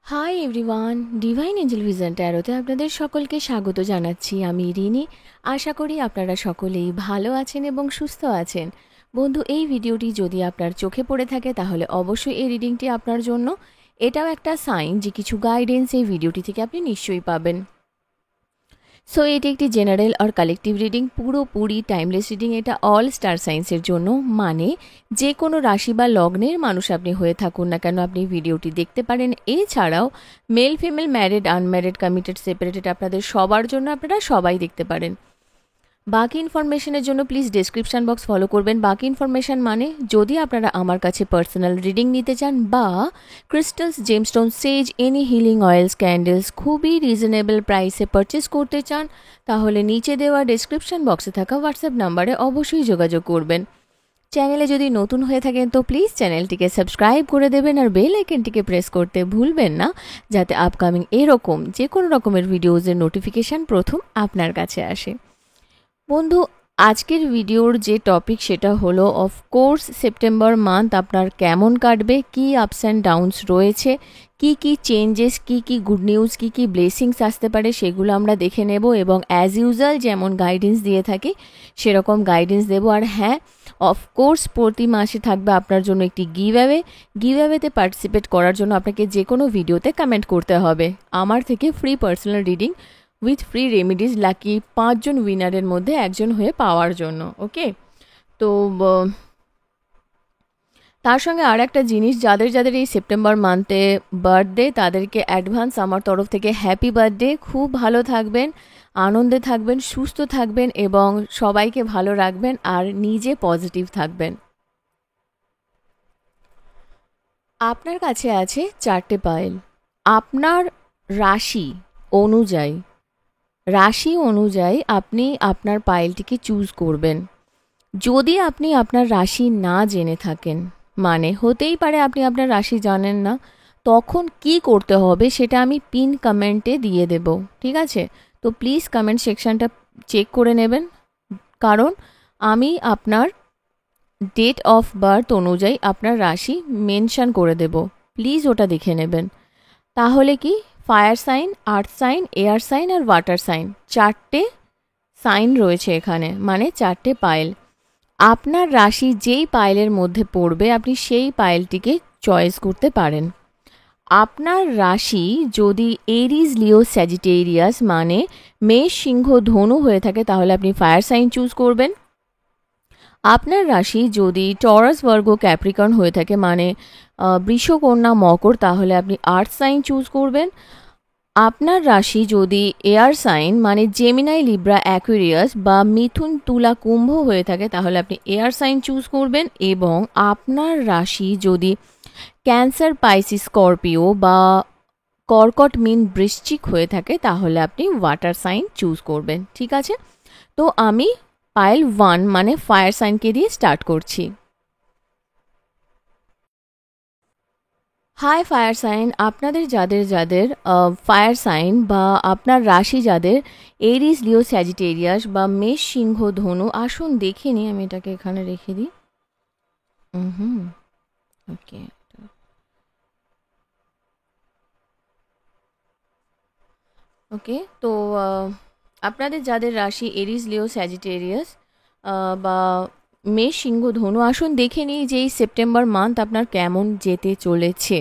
High everyone, divine angel vision ট্যারোতে আপনাদের সকলকে স্বাগত জানাচ্ছি। আমি রিনি। আশা করি আপনারা সকলেই ভালো আছেন এবং সুস্থ আছেন। বন্ধু, এই ভিডিওটি যদি আপনার চোখে পড়ে থাকে তাহলে অবশ্যই এই রিডিংটি আপনার জন্য। এটাও একটা সাইন যে কিছু গাইডেন্স এই ভিডিওটি থেকে আপনি নিশ্চয়ই পাবেন। সো এটি একটি জেনারেল আর কালেকটিভ রিডিং, পুরোপুরি টাইমলেস রিডিং। এটা অল স্টার সাইন্সের জন্য, মানে যে কোনো রাশি বা লগ্নের মানুষ আপনি হয়ে থাকুন না কেন আপনি ভিডিওটি দেখতে পারেন। এছাড়াও male female married unmarried committed separated আপনাদের সবার জন্য, আপনারা সবাই দেখতে পারেন। বাকি ইনফরমেশনের জন্য প্লিজ ডেসক্রিপশন বক্স ফলো করবেন। বাকি ইনফরমেশন মানে যদি আপনারা আমার কাছে পার্সোনাল রিডিং নিতে চান বা ক্রিস্টালস, জেমস্টোন, সেজ, এনি হিলিং অয়েলস, ক্যান্ডেলস খুবই রিজনেবল প্রাইসে পারচেস করতে চান, তাহলে নিচে দেওয়া ডেসক্রিপশন বক্সে থাকা হোয়াটসঅ্যাপ নাম্বারে অবশ্যই যোগাযোগ করবেন। চ্যানেলে যদি নতুন হয়ে থাকেন তো প্লিজ চ্যানেলটিকে সাবস্ক্রাইব করে দেবেন আর বেল আইকনটিকে প্রেস করতে ভুলবেন না, যাতে আপকামিং এরকম যে কোনো রকমের ভিডিওজের নোটিফিকেশান প্রথম আপনার কাছে আসে। বন্ধু, আজকের ভিডিওর যে টপিক সেটা হলো অফকোর্স সেপ্টেম্বর মান্থ আপনার কেমন কাটবে, কি আপস অ্যান্ড ডাউনস রয়েছে, কি চেঞ্জেস, কি গুড নিউজ, কি ব্লেসিংস আসতে পারে সেগুলো আমরা দেখে নেব এবং অ্যাজ ইউজুয়াল যেমন গাইডেন্স দিয়ে থাকি সেরকম গাইডেন্স দেবো। আর হ্যাঁ, অফকোর্স প্রতি মাসে থাকবে আপনার জন্য একটি গিভঅ্যাওয়েতে পার্টিসিপেট করার জন্য আপনাকে যে কোনো ভিডিওতে কমেন্ট করতে হবে আমার থেকে free personal reading with free remedies lucky 5 জন উইনারের মধ্যে একজন হয়ে পাওয়ার জন্য। ওকে, তো তার সঙ্গে আর একটা জিনিস, যাদের যাদের এই সেপ্টেম্বর মান্থে বার্থডে তাদেরকে অ্যাডভান্স আমার তরফ থেকে হ্যাপি বার্থডে। খুব ভালো থাকবেন, আনন্দে থাকবেন, সুস্থ থাকবেন এবং সবাইকে ভালো রাখবেন আর নিজে পজিটিভ থাকবেন। আপনার কাছে আছে 4টে পায়েল। আপনার রাশি অনুযায়ী আপনি আপনার পায়েলটিকে চুজ করবেন। যদি আপনি আপনার রাশি না জেনে থাকেন, মানে হতেই পারে আপনি আপনার রাশি জানেন না, তখন কি করতে হবে সেটা আমি পিন কমেন্টে দিয়ে দেব, ঠিক আছে? তো প্লিজ কমেন্ট সেকশনটা চেক করে নেবেন, কারণ আমি আপনার ডেট অফ বার্থ অনুযায়ী আপনার রাশি মেনশন করে দেব। প্লিজ ওটা দেখে নেবেন। তাহলে কি, fire sign, earth sign, air sign আর ওয়াটার সাইন, 4টে সাইন রয়েছে এখানে, মানে 4টে পায়েল। আপনার রাশি যেই পায়েলের মধ্যে পড়বে আপনি সেই পায়েলটিকে চয়েস করতে পারেন। আপনার রাশি যদি এরিজ, লিও, স্যাজিটেরিয়াস মানে মেষ, সিংহ, ধনু হয়ে থাকে তাহলে আপনি ফায়ার সাইন চুজ করবেন। আপনার রাশি যদি টরাস, ভার্গো, ক্যাপ্রিকর্ন হয়ে থাকে মানে বৃষ, কন্যা, মকর, তাহলে আপনি আর্থ সাইন চুজ করবেন। আপনার রাশি যদি এয়ার সাইন মানে জেমিনাই, লিব্রা, অ্যাকুয়ারিয়াস বা মিথুন, তুলা, কুম্ভ হয়ে থাকে তাহলে আপনি এয়ার সাইন চুজ করবেন। এবং আপনার রাশি যদি ক্যান্সার, পাইসিস, স্করপিও বা কর্কট, মীন, বৃশ্চিক হয়ে থাকে তাহলে আপনি ওয়াটার সাইন চুজ করবেন, ঠিক আছে? তো আমি পাইল 1 মানে ফায়ার সাইনকে দিয়ে স্টার্ট করছি। হাই ফায়ার সাইন, আপনাদের যাদের যাদের ফায়ার সাইন বা আপনার রাশি যাদের এরিস, লিও, স্যাজিটেরিয়াস বা মেষ, সিংহ, ধনু, আসুন দেখে নিই। আমি এটাকে এখানে রেখে দিই। হুম, ওকে, ওকে। তো আপনাদের যাদের রাশি এরিস, লিও, স্যাজিটেরিয়াস বা মেষ, সিংহ, ধনু, আসুন দেখে নিই যে এই সেপ্টেম্বর মান্থ আপনার কেমন যেতে চলেছে।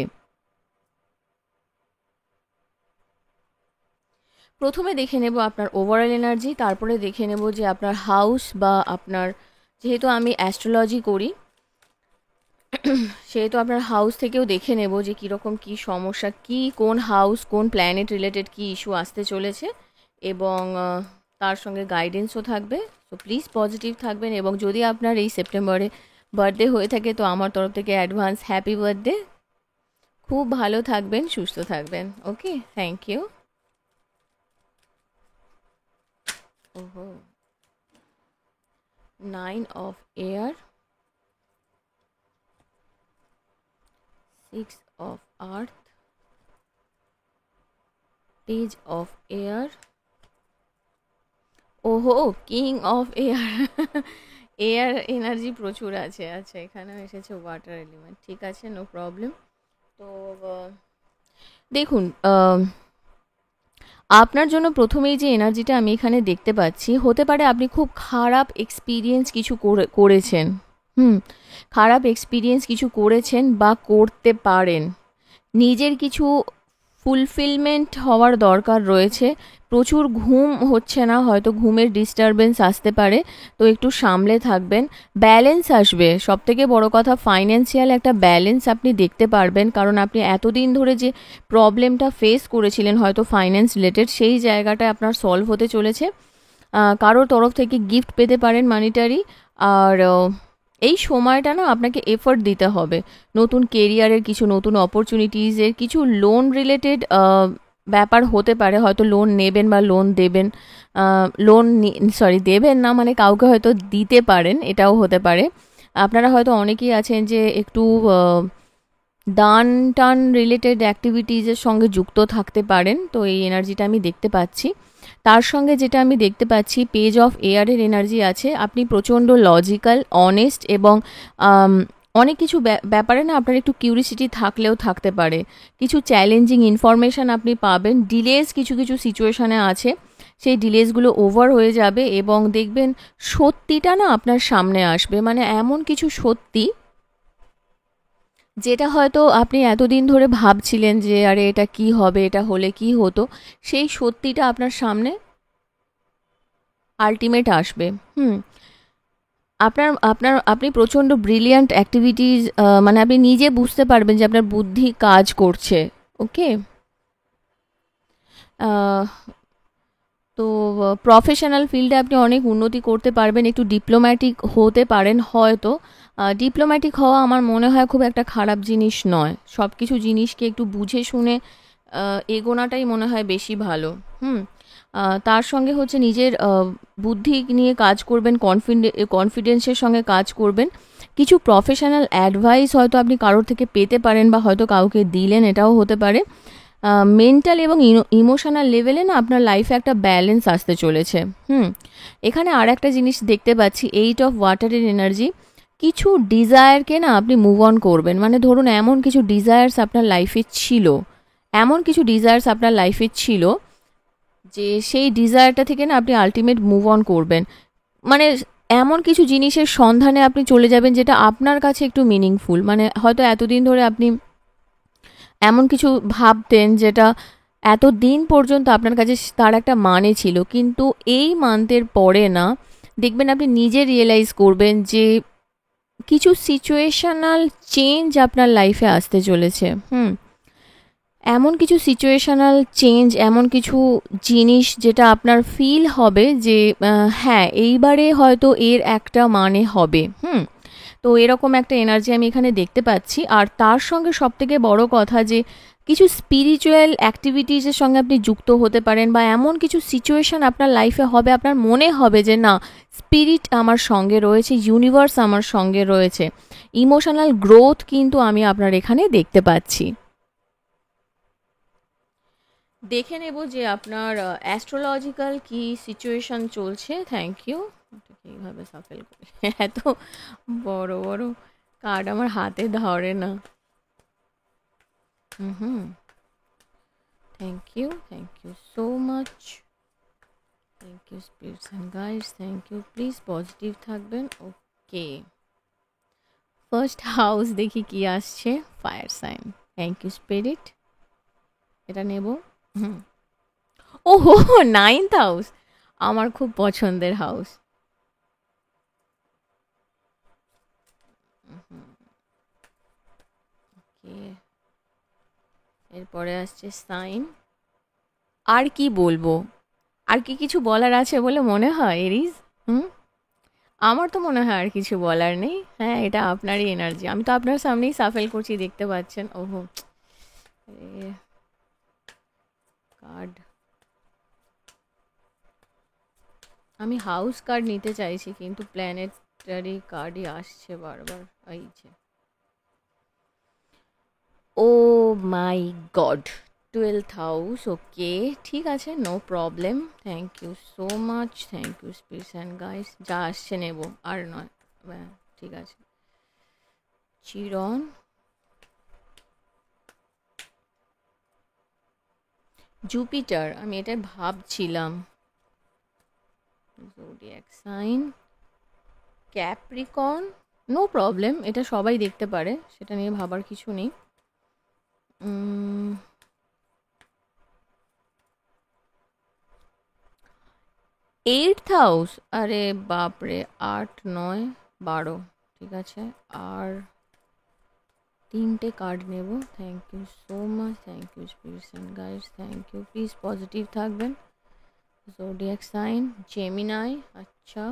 প্রথমে দেখে নেব আপনার ওভারঅল এনার্জি, তারপরে দেখে নেব যে আপনার হাউস বা আপনার, যেহেতু আমি অ্যাস্ট্রোলজি করি সেহেতু আপনার হাউস থেকেও দেখে নেব যে কীরকম কী সমস্যা, কি কোন হাউস, কোন প্ল্যানেট রিলেটেড কী ইস্যু আসতে চলেছে এবং তার সঙ্গে গাইডেন্সও থাকবে। তো প্লিজ পজিটিভ থাকবেন এবং যদি আপনার এই সেপ্টেম্বরে বার্থডে হয়ে থাকে তো আমার তরফ থেকে অ্যাডভান্স হ্যাপি বার্থডে। খুব ভালো থাকবেন, সুস্থ থাকবেন। Okay, thank you. ওহো, 9 of air, 6 of earth, page of air, ওহো, king of air. Air energy প্রচুর আছে। আচ্ছা, এখানেও এসেছে ওয়াটার এলিমেন্ট, ঠিক আছে, নো প্রবলেম। তো দেখুন, আপনার জন্য প্রথমেই যে এনার্জিটা আমি এখানে দেখতে পাচ্ছি, হতে পারে আপনি খুব খারাপ এক্সপিরিয়েন্স কিছু করেছেন। হুম, খারাপ এক্সপিরিয়েন্স কিছু করেছেন বা করতে পারেন। নিজের কিছু ফুলফিলমেন্ট হওয়ার দরকার রয়েছে। প্রচুর ঘুম হচ্ছে না, হয়তো ঘুমের ডিস্টারবেন্স আসতে পারে, তো একটু সামলে থাকবেন। ব্যালেন্স আসবে, সবথেকে বড় কথা ফাইন্যান্সিয়াল একটা ব্যালেন্স আপনি দেখতে পারবেন, কারণ আপনি এতদিন ধরে যে প্রবলেমটা ফেস করেছিলেন হয়তো ফাইন্যান্স রিলেটেড, সেই জায়গাটা আপনার সলভ হতে চলেছে। কারোর তরফ থেকে গিফট পেতে পারেন মানিটারি। আর এই সময়টা না আপনাকে এফোর্ট দিতে হবে, নতুন কেরিয়ারের কিছু নতুন অপরচুনিটিজের কিছু লোন রিলেটেড ব্যাপার হতে পারে, হয়তো লোন নেবেন বা লোন দেবেন। লোন দেবেন না মানে কাউকে হয়তো দিতে পারেন, এটাও হতে পারে। আপনারা হয়তো অনেকেই আছেন যে একটু দান টান রিলেটেড অ্যাক্টিভিটিজের সঙ্গে যুক্ত থাকতে পারেন, তো এই এনার্জিটা আমি দেখতে পাচ্ছি। তার সঙ্গে যেটা আমি দেখতে পাচ্ছি, পেজ অফ এয়ারের এনার্জি আছে। আপনি প্রচণ্ড লজিক্যাল, অনেস্ট এবং অনেক কিছু ব্যাপারে না আপনার একটু কিউরিসিটি থাকলেও থাকতে পারে। কিছু চ্যালেঞ্জিং ইনফরমেশান আপনি পাবেন। ডিলেজ কিছু কিছু সিচুয়েশানে আছে, সেই ডিলেজগুলো ওভার হয়ে যাবে এবং দেখবেন সত্যিটা না আপনার সামনে আসবে। মানে এমন কিছু সত্যি যেটা হয়তো আপনি এতদিন ধরে ভাবছিলেন যে আরে এটা কি হবে, এটা হলে কি হতো, সেই সত্যিটা আপনার সামনে আল্টিমেট আসবে। হুম, আপনি প্রচণ্ড ব্রিলিয়ান্ট অ্যাক্টিভিটিস, মানে আপনি নিজে বুঝতে পারবেন যে আপনার বুদ্ধি কাজ করছে। ওকে। তো প্রফেশনাল ফিল্ডে আপনি অনেক উন্নতি করতে পারবেন, একটু ডিপ্লোম্যাটিক হতে পারেন হয়তো। ডিপ্লোম্যাটিক হওয়া আমার মনে হয় খুব একটা খারাপ জিনিস নয়, সব কিছু জিনিসকে একটু বুঝে শুনে এগোনাটাই মনে হয় বেশি ভালো। হুম। তার সঙ্গে হচ্ছে নিজের বুদ্ধি নিয়ে কাজ করবেন, কনফিডেন্সের সঙ্গে কাজ করবেন। কিছু প্রফেশনাল অ্যাডভাইস হয়তো আপনি কারোর থেকে পেতে পারেন বা হয়তো কাউকে দিলেন, এটাও হতে পারে। মেন্টাল এবং ইমোশনাল লেভেলে না আপনার লাইফে একটা ব্যালেন্স আসতে চলেছে। হুম, এখানে আর একটা জিনিস দেখতে পাচ্ছি, 8 অফ ওয়াটারের এনার্জি। কিছু ডিজায়ারকে না আপনি মুভ অন করবেন, মানে ধরুন এমন কিছু ডিজায়ার্স আপনার লাইফে ছিল, এমন কিছু ডিজায়ার্স আপনার লাইফে ছিল যে সেই ডিজায়ারটা থেকে না আপনি আলটিমেট মুভ অন করবেন। মানে এমন কিছু জিনিসের সন্ধানে আপনি চলে যাবেন যেটা আপনার কাছে একটু মিনিংফুল। মানে হয়তো এতদিন ধরে আপনি এমন কিছু ভাবতেন যেটা এতদিন পর্যন্ত আপনার কাছে তার একটা মানে ছিল, কিন্তু এই মান্থের পরে না দেখবেন আপনি নিজে রিয়েলাইজ করবেন যে কিছু সিচুয়েশনাল চেঞ্জ আপনার লাইফে আসতে চলেছে। হুম, এমন কিছু সিচুয়েশনাল চেঞ্জ, এমন কিছু জিনিস যেটা আপনার ফিল হবে যে হ্যাঁ এইবারে হয়তো এর একটা মানে হবে। হুম, তো এরকম একটা এনার্জি আমি এখানে দেখতে পাচ্ছি। আর তার সঙ্গে সবথেকে বড় কথা যে কিছু স্পিরিচুয়াল অ্যাক্টিভিটিসের সঙ্গে আপনি যুক্ত হতে পারেন, বা এমন কিছু সিচুয়েশন আপনার লাইফে হবে, আপনার মনে হবে যে না, স্পিরিট আমার সঙ্গে রয়েছে, ইউনিভার্স আমার সঙ্গে রয়েছে। ইমোশনাল গ্রোথ কিন্তু আমি আপনার এখানে দেখতে পাচ্ছি। দেখে নেব যে আপনার অ্যাস্ট্রোলজিক্যাল কি সিচুয়েশন চলছে। Thank you. এইভাবে সাফেল করে এত বড় বড় কার্ড আমার হাতে ধরে না। Hmm, thank you so much. Thank you spirits and guides, thank you. Please positive থাকবেন। ওকে, ফার্স্ট হাউস দেখি কি আসছে। Fire sign. Thank you spirit, এটা নেব। হুম, ওহো, 9th হাউস আমার খুব পছন্দের হাউস। ওকে, এরপরে আসছে সাইন। আর কি বলবো, আর কি কিছু বলার আছে বলে মনে হয় এরিজ? হুম, আমার তো মনে হয় আর কিছু বলার নেই। হ্যাঁ, এটা আপনারই এনার্জি, আমি তো আপনার সামনেই সাফেল করছি, দেখতে পাচ্ছেন। ওহো, কার্ড, আমি হাউস কার্ড নিতে চাইছি কিন্তু প্ল্যানেটারি কার্ডই আসছে বারবার। এই যে, ও মাই গড, 12th হাউস। ওকে, ঠিক আছে, no problem. Thank you so much, thank you spirits and guys. যা আসছে নেব, আর নয়। হ্যাঁ, ঠিক আছে। চিরন, জুপিটার, আমি এটাই ভাবছিলাম। Zodiac sign Capricorn, no problem, এটা সবাই দেখতে পারে, সেটা নিয়ে ভাবার কিছু নেই। এইটথ হাউস, আরে বাপরে, 8, 9, 12, ঠিক আছে। আর 3টে কার্ড নেব। Thank you so much, thank you spirits guys, thank you. Please positive থাকবেন। জোডিয়াক সাইন জেমিনাই, আচ্ছা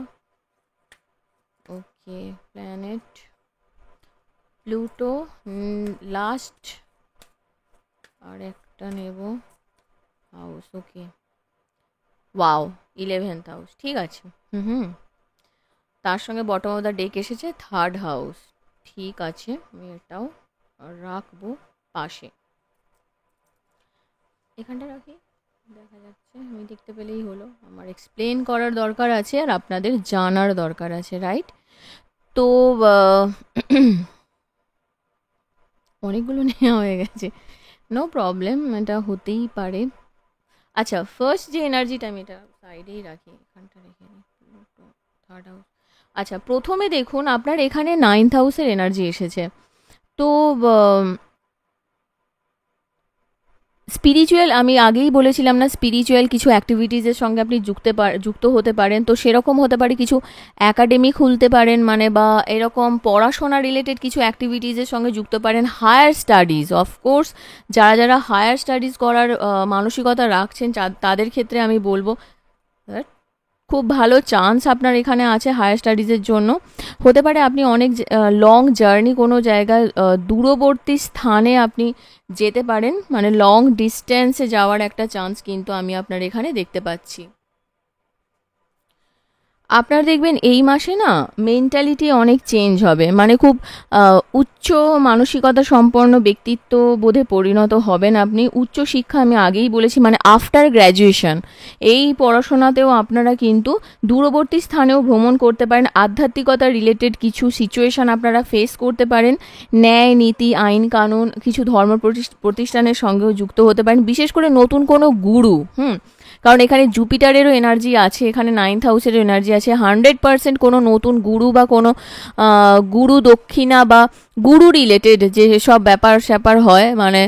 ওকে। প্ল্যানেট প্লুটো, লাস্ট আর একটা নেব house, okay. Wow, 11th house, ঠিক আছে। হুম, তার সঙ্গে বটম অফ দ্য ডেক এসেছে 3rd হাউস, ঠিক আছে, আমি এটাও রাখবো পাশে। এখানটা রাখি, দেখা যাচ্ছে, আমি দেখতে পেলেই হলো। আমার এক্সপ্লেন করার দরকার আছে আর আপনাদের জানার দরকার আছে, রাইট? তো অনেকগুলো নেওয়া হয়ে গেছে, নো প্রবলেম, এটা হতেই পারে। আচ্ছা, ফার্স্ট যে এনার্জিটা, আমি এটা সাইডেই রাখি, এখানটা রেখে নিই। 3rd হাউস, আচ্ছা, প্রথমে দেখুন আপনার এখানে 9th হাউসের এনার্জি এসেছে। তো স্পিরিচুয়াল, আমি আগেই বলেছিলাম না, স্পিরিচুয়াল কিছু অ্যাক্টিভিটিসের সঙ্গে আপনি যুক্ত হতে পারেন। তো সেরকম হতে পারে কিছু একাডেমি খুলতে পারেন, মানে বা এরকম পড়াশোনা রিলেটেড কিছু অ্যাক্টিভিটিসের সঙ্গে যুক্ত পারেন। হায়ার স্টাডিজ, অফকোর্স যারা যারা হায়ার স্টাডিজ করার মানসিকতা রাখছেন তাদের ক্ষেত্রে আমি বলবো খুব ভালো চান্স আপনার এখানে আছে হায়ার স্টাডিজের জন্য। হতে পারে আপনি অনেক লং জার্নি, কোনো জায়গায় দূরবর্তী স্থানে আপনি যেতে পারেন, মানে লং ডিস্টেন্সে যাওয়ার একটা চান্স কিন্তু আমি আপনার এখানে দেখতে পাচ্ছি। আপনার দেখবেন এই মাসে না মেন্টালিটি অনেক চেঞ্জ হবে, মানে খুব উচ্চ মানসিকতা সম্পন্ন ব্যক্তিত্ব বোধে পরিণত হবেন আপনি। উচ্চ শিক্ষা আমি আগেই বলেছি, মানে আফটার গ্র্যাজুয়েশন এই পড়াশোনাতেও আপনারা কিন্তু দূরবর্তী স্থানেও ভ্রমণ করতে পারেন। আধ্যাত্মিকতা রিলেটেড কিছু সিচুয়েশান আপনারা ফেস করতে পারেন। ন্যায় নীতি, আইন কানুন, কিছু ধর্ম প্রতিষ্ঠানের সঙ্গেও যুক্ত হতে পারেন, বিশেষ করে নতুন কোনো গুরু। কারণ এখানে জুপিটারেরও এনার্জি আছে, এখানে 9th হাউসেরও এনার্জি আছে। 100% কোনো নতুন গুরু বা কোনো গুরু দক্ষিণা বা গুরু রিলেটেড যে সব ব্যাপার স্যাপার হয়, মানে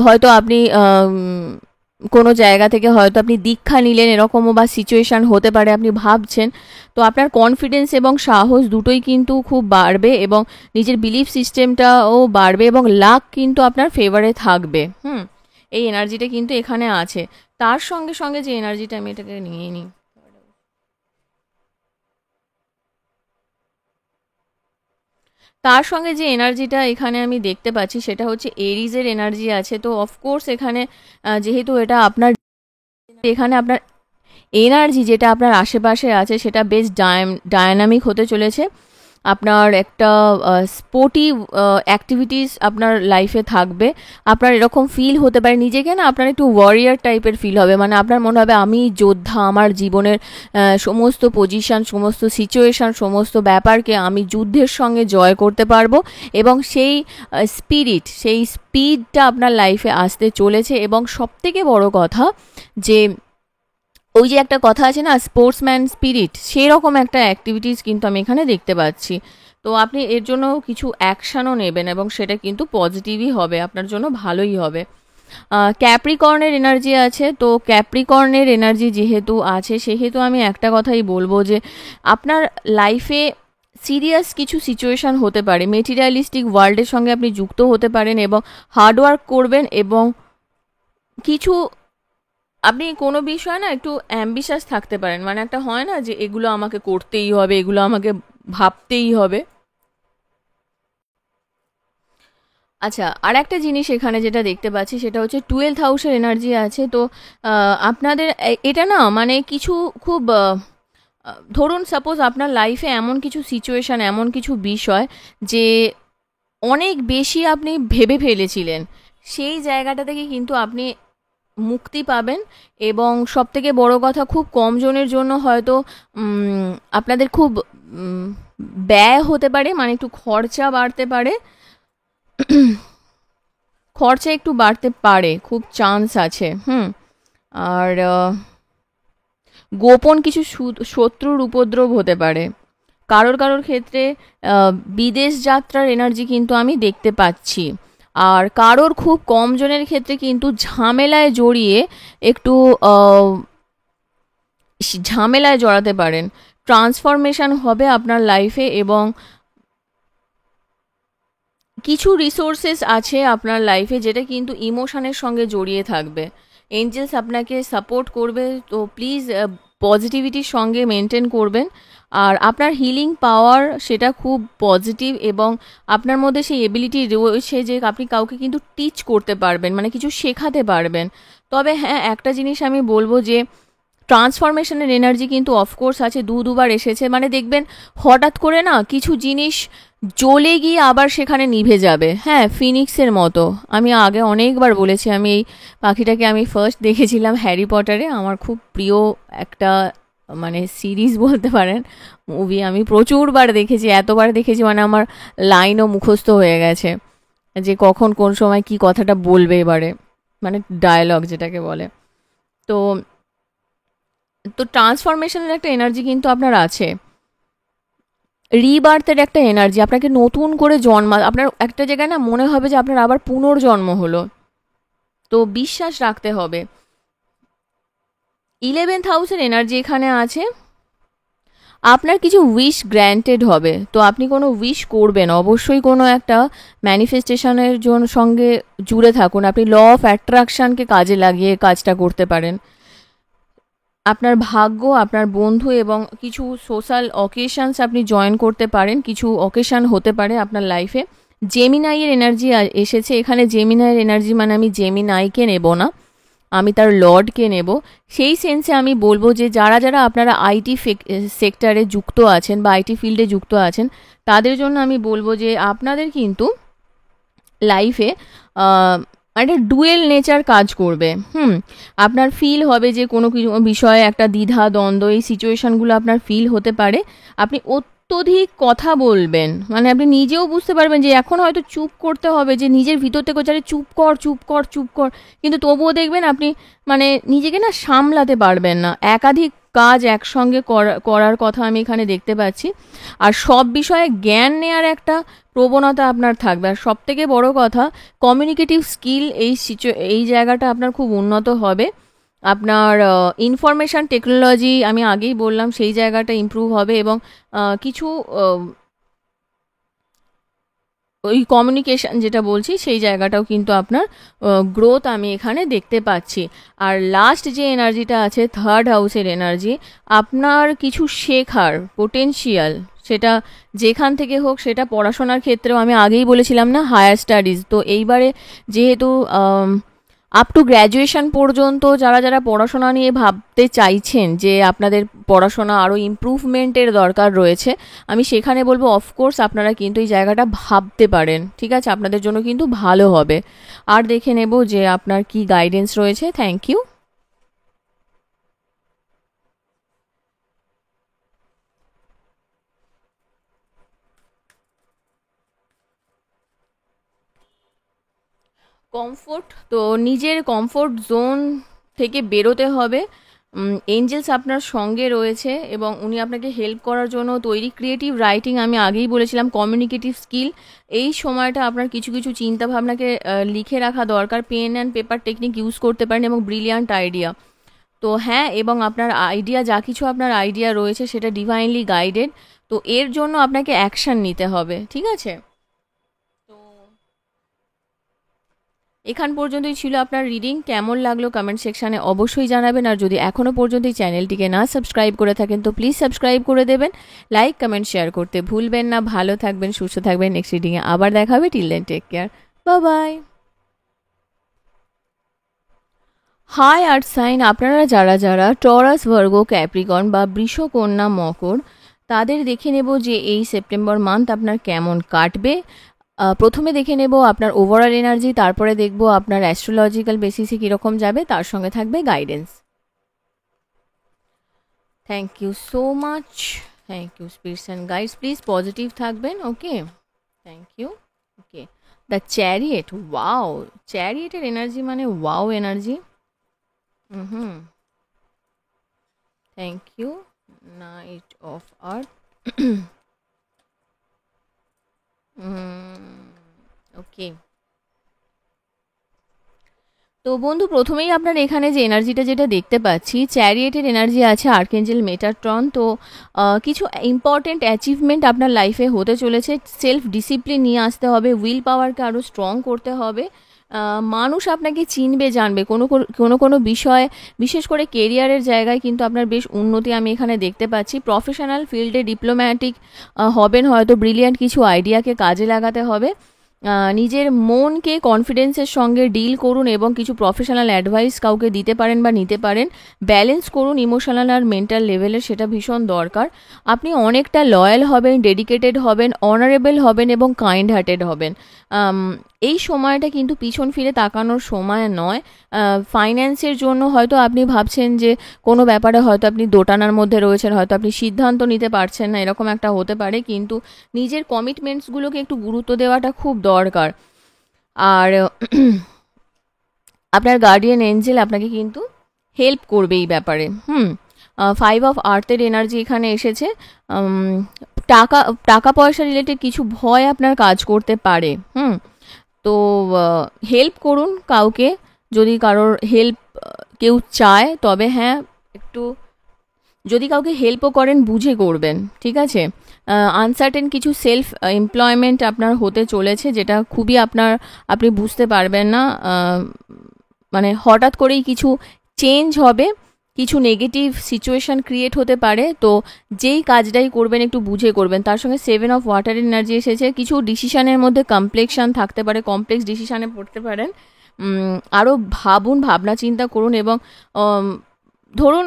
হয়তো আপনি কোনো জায়গা থেকে হয়তো আপনি দীক্ষা নিলেন, এরকমও বা সিচুয়েশান হতে পারে, আপনি ভাবছেন। তো আপনার কনফিডেন্স এবং সাহস দুটোই কিন্তু খুব বাড়বে এবং নিজের বিলিফ সিস্টেমটাও বাড়বে এবং লাক কিন্তু আপনার ফেভারে থাকবে। এই এনার্জিটা কিন্তু এখানে আছে। তার সঙ্গে সঙ্গে যে এনার্জিটা, আমি এটাকে নিয়ে নিই, তার সঙ্গে যে এনার্জিটা এখানে আমি দেখতে পাচ্ছি সেটা হচ্ছে এরিজের এনার্জি আছে। তো অফকোর্স এখানে যেহেতু এটা আপনার, এখানে আপনার এনার্জি যেটা আপনার আশেপাশে আছে সেটা বেশ ডায়নামিক হতে চলেছে। আপনার একটা স্পোর্টিভ অ্যাক্টিভিটিস আপনার লাইফে থাকবে। আপনার এরকম ফিল হতে পারে নিজেকে না, আপনার একটু ওয়ারিয়ার টাইপের ফিল হবে, মানে আপনার মনে হবে আমি যোদ্ধা, আমার জীবনের সমস্ত পজিশন, সমস্ত সিচুয়েশন, সমস্ত ব্যাপারকে আমি যুদ্ধের সঙ্গে জয় করতে পারবো। এবং সেই সেই স্পিডটা আপনার লাইফে আসতে চলেছে। এবং সবথেকে বড় কথা যে ওই যে একটা কথা আছে না, স্পোর্টসম্যান স্পিরিট, সেই রকম একটা অ্যাক্টিভিটিস কিন্তু আমি এখানে দেখতে পাচ্ছি। তো আপনি এর জন্য কিছু অ্যাকশানও নেবেন এবং সেটা কিন্তু পজিটিভই হবে, আপনার জন্য ভালোই হবে। ক্যাপ্রিকর্নের এনার্জি আছে। তো ক্যাপ্রিকর্নের এনার্জি যেহেতু আছে সেহেতু আমি একটা কথাই বলবো যে আপনার লাইফে সিরিয়াস কিছু সিচুয়েশান হতে পারে, মেটেরিয়ালিস্টিক ওয়ার্ল্ডের সঙ্গে আপনি যুক্ত হতে পারেন এবং হার্ডওয়ার্ক করবেন এবং কিছু আপনি কোনো বিষয় না একটু অ্যাম্বিশাস থাকতে পারেন, মানে একটা হয় না যে এগুলো আমাকে করতেই হবে, এগুলো আমাকে ভাবতেই হবে। আচ্ছা, আর একটা জিনিস এখানে যেটা দেখতে পাচ্ছি সেটা হচ্ছে 12th হাউসের এনার্জি আছে। তো আপনাদের এটা না, মানে কিছু খুব ধরুন সাপোজ আপনার লাইফে এমন কিছু সিচুয়েশান, এমন কিছু বিষয় যে অনেক বেশি আপনি ভেবে ফেলেছিলেন, সেই জায়গাটা থেকে কিন্তু আপনি মুক্তি পাবেন। এবং সবথেকে বড় কথা, খুব কম জনের জন্য হয়তো আপনাদের খুব ব্যয় হতে পারে, মানে একটু খরচা বাড়তে পারে, খরচা একটু বাড়তে পারে, খুব চান্স আছে। আর গোপন কিছু শত্রুর উপদ্রব হতে পারে। কারোর কারোর ক্ষেত্রে বিদেশ যাত্রার এনার্জি কিন্তু আমি দেখতে পাচ্ছি। আর কারোর খুব কম জনের ক্ষেত্রে কিন্তু ঝামেলায় জড়িয়ে একটু ঝামেলায় জড়াতে পারেন। ট্রান্সফরমেশন হবে আপনার লাইফে এবং কিছু রিসোর্সেস আছে আপনার লাইফে যেটা কিন্তু ইমোশনের সঙ্গে জড়িয়ে থাকবে। এঞ্জেলস আপনাকে সাপোর্ট করবে, তো প্লিজ পজিটিভিটির সঙ্গে মেনটেন করবেন। আর আপনার হিলিং পাওয়ার সেটা খুব পজিটিভ এবং আপনার মধ্যে সেই এবিলিটি রয়েছে যে আপনি কাউকে কিন্তু টিচ করতে পারবেন, মানে কিছু শেখাতে পারবেন। তবে হ্যাঁ, একটা জিনিস আমি বলবো যে ট্রান্সফরমেশনের এনার্জি কিন্তু অফকোর্স আছে, দুবার এসেছে, মানে দেখবেন হঠাৎ করে না কিছু জিনিস জ্বলে গিয়ে আবার সেখানে নিভে যাবে। হ্যাঁ, ফিনিক্সের মতো। আমি আগে অনেকবার বলেছি, আমি এই পাখিটাকে আমি ফার্স্ট দেখেছিলাম হ্যারি পটারে। আমার খুব প্রিয় একটা মানে সিরিজ বলতে পারেন, মুভি। আমি প্রচুরবার দেখেছি, এতবার দেখেছি মানে আমার লাইনও মুখস্থ হয়ে গেছে যে কখন কোন সময় কি কথাটা বলবে এবারে, মানে ডায়লগ যেটাকে বলে। তো তো ট্রান্সফরমেশনের একটা এনার্জি কিন্তু আপনার আছে, রিবার্থের একটা এনার্জি, আপনাকে নতুন করে আপনার একটা জায়গায় না মনে হবে যে আপনার আবার পুনর্জন্ম হলো। তো বিশ্বাস রাখতে হবে। 11th হাউসের এনার্জি এখানে আছে, আপনার কিছু উইশ গ্র্যান্টেড হবে। তো আপনি কোনো উইশ করবেন, অবশ্যই কোনো একটা ম্যানিফেস্টেশনের সঙ্গে জুড়ে থাকুন। আপনি ল অফ অ্যাট্রাকশনকে কাজে লাগিয়ে কাজটা করতে পারেন। আপনার ভাগ্য, আপনার বন্ধু এবং কিছু সোশ্যাল অকেশনস আপনি জয়েন করতে পারেন। কিছু অকেশন হতে পারে আপনার লাইফে। জেমিনাইয়ের এনার্জি এসেছে এখানে। জেমিনাইয়ের এনার্জি মানে আমি জেমিনাইকে নেব না, আমি তার লর্ডকে নেব। সেই সেন্সে আমি বলবো যে যারা যারা আপনারা আইটি সেক্টরে যুক্ত আছেন বা আইটি ফিল্ডে যুক্ত আছেন, তাদের জন্য আমি বলবো যে আপনাদের কিন্তু লাইফে একটা ডুয়েল নেচার কাজ করবে। আপনার ফিল হবে যে কোনো কিছু বিষয়ে একটা দ্বিধা দ্বন্দ্ব, এই সিচুয়েশানগুলো আপনার ফিল হতে পারে। আপনি অত্যধিক কথা বলবেন, মানে আপনি নিজেও বুঝতে পারবেন যে এখন হয়তো চুপ করতে হবে, যে নিজের ভিতর থেকে যারা চুপ কর চুপ কর চুপ কর, কিন্তু তবুও দেখবেন আপনি মানে নিজেকে না সামলাতে পারবেন না। একাধিক কাজ একসঙ্গে করার কথা আমি এখানে দেখতে পাচ্ছি। আর সব বিষয়ে জ্ঞান নেওয়ার একটা প্রবণতা আপনার থাকবে। আর সব থেকে বড় কথা, কমিউনিকেটিভ স্কিল এই জায়গাটা আপনার খুব উন্নত হবে। আপনার ইনফরমেশান টেকনোলজি আমি আগেই বললাম, সেই জায়গাটা ইমপ্রুভ হবে এবং কিছু ওই কমিউনিকেশান যেটা বলছি সেই জায়গাটাও কিন্তু আপনার গ্রোথ আমি এখানে দেখতে পাচ্ছি। আর লাস্ট যে এনার্জিটা আছে, থার্ড হাউসের এনার্জি, আপনার কিছু শেখার পোটেনশিয়াল, সেটা যেখান থেকে হোক, সেটা পড়াশোনার ক্ষেত্রেও আমি আগেই বলেছিলাম না, হায়ার স্টাডিজ। তো এইবারে যেহেতু আপ টু গ্র্যাজুয়েশন পর্যন্ত যারা যারা পড়াশোনা নিয়ে ভাবতে চাইছেন যে আপনাদের পড়াশোনা আরও ইমপ্রুভমেন্টের দরকার রয়েছে, আমি সেখানে বলবো অফকোর্স আপনারা কিন্তু এই জায়গাটা ভাবতে পারেন। ঠিক আছে, আপনাদের জন্য কিন্তু ভালো হবে। আর দেখে নেব যে আপনার কি গাইডেন্স রয়েছে। Thank you. কমফোর্ট, তো নিজের কমফোর্ট জোন থেকে বেরোতে হবে। এঞ্জেলস আপনার সঙ্গে রয়েছে এবং উনি আপনাকে হেল্প করার জন্য তৈরি। ক্রিয়েটিভ রাইটিং আমি আগেই বলেছিলাম, কমিউনিকেটিভ স্কিল, এই সময়টা আপনার কিছু কিছু চিন্তাভাবনাকে লিখে রাখা দরকার। Pen and paper technique use করতে পারেন এবং ব্রিলিয়ান্ট আইডিয়া। তো হ্যাঁ, এবং আপনার আইডিয়া, যা কিছু আপনার আইডিয়া রয়েছে সেটা ডিভাইনলি গাইডেড। তো এর জন্য আপনাকে অ্যাকশন নিতে হবে। ঠিক আছে, তো এখান পর্যন্তই ছিল আপনার রিডিং। কেমন লাগলো কমেন্ট সেকশানে অবশ্যই জানাবেন। আর যদি এখনও পর্যন্ত এই চ্যানেলটিকে না সাবস্ক্রাইব করে থাকেন তো প্লিজ সাবস্ক্রাইব করে দেবেন। লাইক কমেন্ট শেয়ার করতে ভুলবেন না। ভালো থাকবেন, সুস্থ থাকবেন। নেক্সট রিডিংয়ে আবার দেখা হবে। Till then take care, bye bye. Hi earth sign, আপনারা যারা যারা টরাস, ভার্গ, ক্যাপ্রিকন বা বৃষ, কন্যা, মকর, তাদের দেখে নেব যে এই সেপ্টেম্বর মান্থ আপনার কেমন কাটবে। প্রথমে দেখে নেব আপনার ওভারঅল এনার্জি, তারপরে দেখব আপনার অ্যাস্ট্রোলজিক্যাল বেসিসে কীরকম যাবে, তার সঙ্গে থাকবে guidance. Thank you so much, thank you spirits and guides. Please positive থাকবেন। Okay, thank you. Okay, the chariot, wow, চ্যারিয়েটের এনার্জি মানে wow energy. Hmm, thank you. Knight of earth. Okay. তো বন্ধু, প্রথমেই আপনার এখানে যে এনার্জিটা যেটা দেখতে পাচ্ছি, চ্যারিয়েটের এনার্জি আছে, আর্কেঞ্জেল মেটাট্রন। তো কিছু ইম্পর্টেন্ট অ্যাচিভমেন্ট আপনার লাইফে হতে চলেছে। সেলফ ডিসিপ্লিন নিয়ে আসতে হবে, উইল পাওয়ারকে আরও স্ট্রং করতে হবে। মানুষ আপনাকে চিনবে, জানবে কোনো বিষয়, বিশেষ করে কেরিয়ারের জায়গায় কিন্তু আপনার বেশ উন্নতি আমি এখানে দেখতে পাচ্ছি। প্রফেশনাল ফিল্ডে ডিপ্লোম্যাটিক হবেন, হয়তো ব্রিলিয়ান্ট কিছু আইডিয়াকে কাজে লাগাতে হবে। নিজের মনকে কনফিডেন্সের সঙ্গে ডিল করুন এবং কিছু প্রফেশনাল অ্যাডভাইস কাউকে দিতে পারেন বা নিতে পারেন। ব্যালেন্স করুন ইমোশনাল আর মেন্টাল লেভেলে, সেটা ভীষণ দরকার। আপনি অনেকটা লয়াল হবেন, ডেডিকেটেড হবেন, অনারেবল হবেন এবং কাইন্ড হার্টেড হবেন। আম, এই সময়টা কিন্তু পিছন ফিরে তাকানোর সময় নয়। ফাইন্যান্সের জন্য হয়তো আপনি ভাবছেন যে কোনো ব্যাপারে হয়তো আপনি দোটানার মধ্যে রয়েছেন, হয়তো আপনি সিদ্ধান্ত নিতে পারছেন না, এরকম একটা হতে পারে। কিন্তু নিজের কমিটমেন্টসগুলোকে একটু গুরুত্ব দেওয়াটা খুব দরকার। আর আপনার গার্ডিয়ান এঞ্জেল আপনাকে কিন্তু হেল্প করবে এই ব্যাপারে। 5 অফ আর্থের এনার্জি এখানে এসেছে। উম, টাকা টাকা পয়সা রিলেটেড কিছু ভয় আপনার কাজ করতে পারে। তো হেল্প করুন কাউকে, যদি কারোর হেল্প কেউ চায়, তবে হ্যাঁ, একটু যদি কাউকে হেল্পও করেন বুঝে করবেন, ঠিক আছে? আনসার্টেন কিছু সেলফ এমপ্লয়মেন্ট আপনার হতে চলেছে, যেটা খুবই আপনি বুঝতে পারবেন না। মানে হঠাৎ করেই কিছু চেঞ্জ হবে, কিছু নেগেটিভ সিচুয়েশন ক্রিয়েট হতে পারে। তো যেই কাজটাই করবেন একটু বুঝে করবেন। তার সঙ্গে 7 অফ ওয়াটার এনার্জি এসেছে। কিছু ডিসিশনের মধ্যে কমপ্লেক্সান থাকতে পারে, কমপ্লেক্স ডিসিশনে পড়তে পারেন। আরও ভাবুন, ভাবনা চিন্তা করুন এবং ধরুন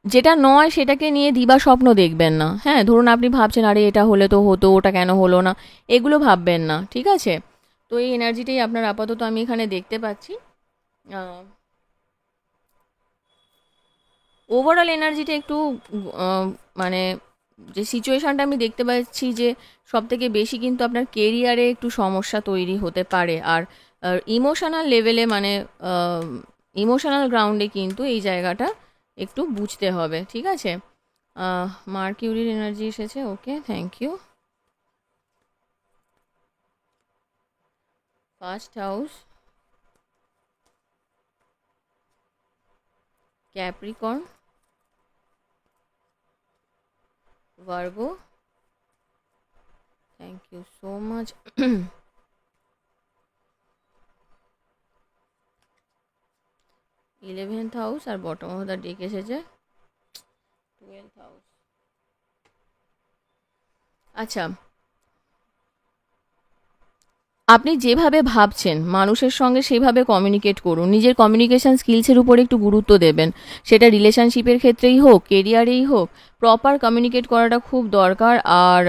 যেটা নয় সেটাকে নিয়ে দিবা স্বপ্ন দেখবেন না। হ্যাঁ, ধরুন আপনি ভাবছেন আরে এটা হলে তো হতো, ওটা কেন হলো না, এগুলো ভাববেন না, ঠিক আছে? তো এই এনার্জিটাই আপনার আপাতত আমি এখানে দেখতে পাচ্ছি। ওভারঅল এনার্জিটা একটু মানে যে সিচুয়েশানটা আমি দেখতে পাচ্ছি, যে সব থেকে বেশি কিন্তু আপনার কেরিয়ারে একটু সমস্যা তৈরি হতে পারে। আর ইমোশনাল লেভেলে, মানে ইমোশনাল গ্রাউন্ডে কিন্তু এই জায়গাটা একটু বুঝতে হবে, ঠিক আছে? মার্কিউরির এনার্জি এসেছে। Okay, thank you. First house, Capricorn, Virgo, thank you so much. 11th house আর বটম অফ দ্য ডেক এসেছে 12th হাউস। আচ্ছা, আপনি যেভাবে ভাবছেন মানুষের সঙ্গে সেভাবে কমিউনিকেট করুন। নিজের কমিউনিকেশন স্কিলসের উপর একটু গুরুত্ব দেবেন, সেটা রিলেশনশিপের ক্ষেত্রেই হোক, কেরিয়ারেই হোক। প্রপার কমিউনিকেট করাটা খুব দরকার। আর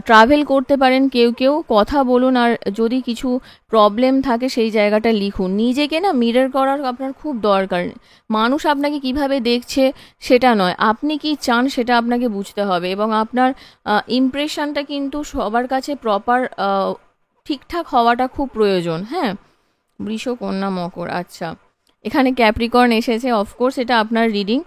ট্রাভেল করতে পারেন কেউ কেউ, কথা বলুন। আর যদি কিছু প্রবলেম থাকে সেই জায়গাটা লিখুন। নিজেকে না মিরর করার আপনার খুব দরকার। মানুষ আপনাকে কিভাবে দেখছে সেটা নয়, আপনি কি চান সেটা আপনাকে বুঝতে হবে। এবং আপনার ইমপ্রেশনটা কিন্তু সবার কাছে প্রপার ঠিকঠাক হওয়াটা খুব প্রয়োজন। হ্যাঁ, বৃষ, কন্যা, মকর। আচ্ছা, এখানে ক্যাপ্রিকর্ন এসেছে। অফকোর্স এটা আপনার রিডিং।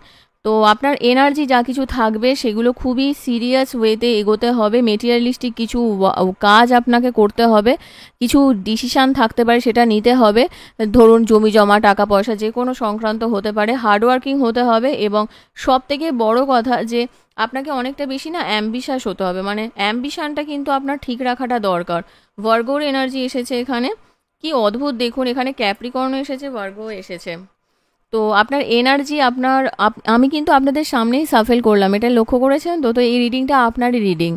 তো আপনার এনার্জি যা কিছু থাকবে সেগুলো খুবই সিরিয়াস ওয়েতে এগোতে হবে। মেটেরিয়ালিস্টিক কিছু কাজ আপনাকে করতে হবে, কিছু ডিসিশান থাকতে পারে, সেটা নিতে হবে। ধরুন জমি জমা, টাকা পয়সা, যে কোনো সংক্রান্ত হতে পারে। হার্ডওয়ার্কিং হতে হবে এবং সব থেকে বড় কথা যে আপনাকে অনেকটা বেশি না অ্যাম্বিশাস হতে হবে। মানে অ্যাম্বিশানটা কিন্তু আপনার ঠিক রাখাটা দরকার। ভার্গোর এনার্জি এসেছে এখানে। কি অদ্ভুত দেখুন, এখানে ক্যাপ্রিকর্ন এসেছে, ভার্গো এসেছে। তো আপনার এনার্জি, আমি কিন্তু আপনাদের সামনেই সাফেল করলাম, এটা লক্ষ্য করেছেন তো? তো এই রিডিংটা আপনারই রিডিং।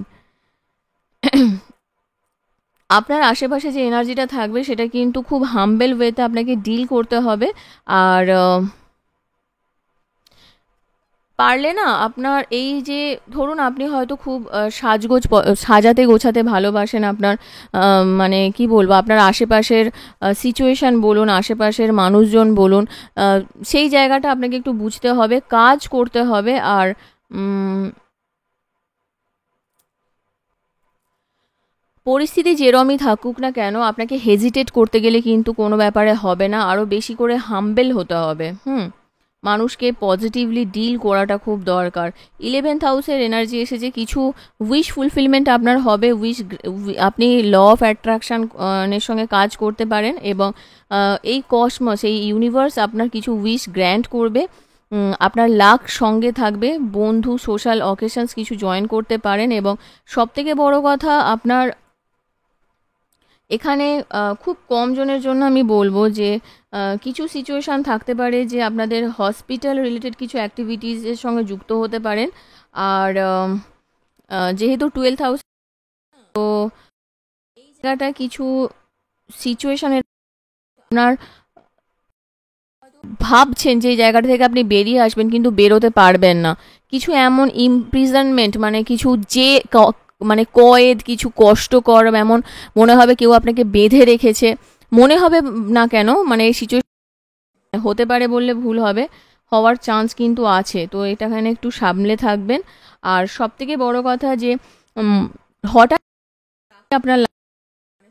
আপনার আশেপাশে যে এনার্জিটা থাকবে সেটা কিন্তু খুব হাম্বেল ওয়েতে আপনাকে ডিল করতে হবে। আর পারলে না আপনার এই যে, ধরুন আপনি হয়তো খুব সাজাতে গোছাতে ভালোবাসেন। আপনার মানে কি বলবো, আপনার আশেপাশের সিচুয়েশান বলুন, আশেপাশের মানুষজন বলুন, সেই জায়গাটা আপনাকে একটু বুঝতে হবে, কাজ করতে হবে। আর পরিস্থিতি যেরমই থাকুক না কেন, আপনাকে হেজিটেট করতে গেলে কিন্তু কোনো ব্যাপারে হবে না, আরও বেশি করে হাম্বেল হতে হবে। মানুষকে পজিটিভলি ডিল করাটা খুব দরকার। 11th হাউসের এনার্জি এসেছে, কিছু উইশ ফুলফিলমেন্ট আপনার হবে। আপনি ল অফ অ্যাট্রাকশনের সঙ্গে কাজ করতে পারেন এবং এই কসমস, এই ইউনিভার্স আপনার কিছু উইশ গ্র্যান্ট করবে। আপনার লাক সঙ্গে থাকবে, বন্ধু, সোশ্যাল অকেশনস কিছু জয়েন করতে পারেন এবং সবথেকে বড় কথা আপনার এখানে খুব কম জনের জন্য আমি বলবো যে কিছু সিচুয়েশান থাকতে পারে যে আপনাদের হসপিটাল রিলেটেড কিছু অ্যাক্টিভিটিসের সঙ্গে যুক্ত হতে পারেন। আর যেহেতু 12th হাউস, তো এই জায়গাটা কিছু সিচুয়েশানের আপনার ভাবছেন যে এই জায়গাটা থেকে আপনি বেরিয়ে আসবেন কিন্তু বেরোতে পারবেন না। কিছু এমন ইমপ্রিজনমেন্ট, মানে কিছু যে মানে কয়েদ, কিছু কষ্টকর এমন মনে হবে কেউ আপনাকে বেঁধে রেখেছে, মনে হবে না কেন, মানে এই সিচুয়েশন হতে পারে বললে ভুল হবে, হওয়ার চান্স কিন্তু আছে। তো এটাখানে একটু সামলে থাকবেন। আর সবথেকে বড় কথা যে হঠাৎ আপনার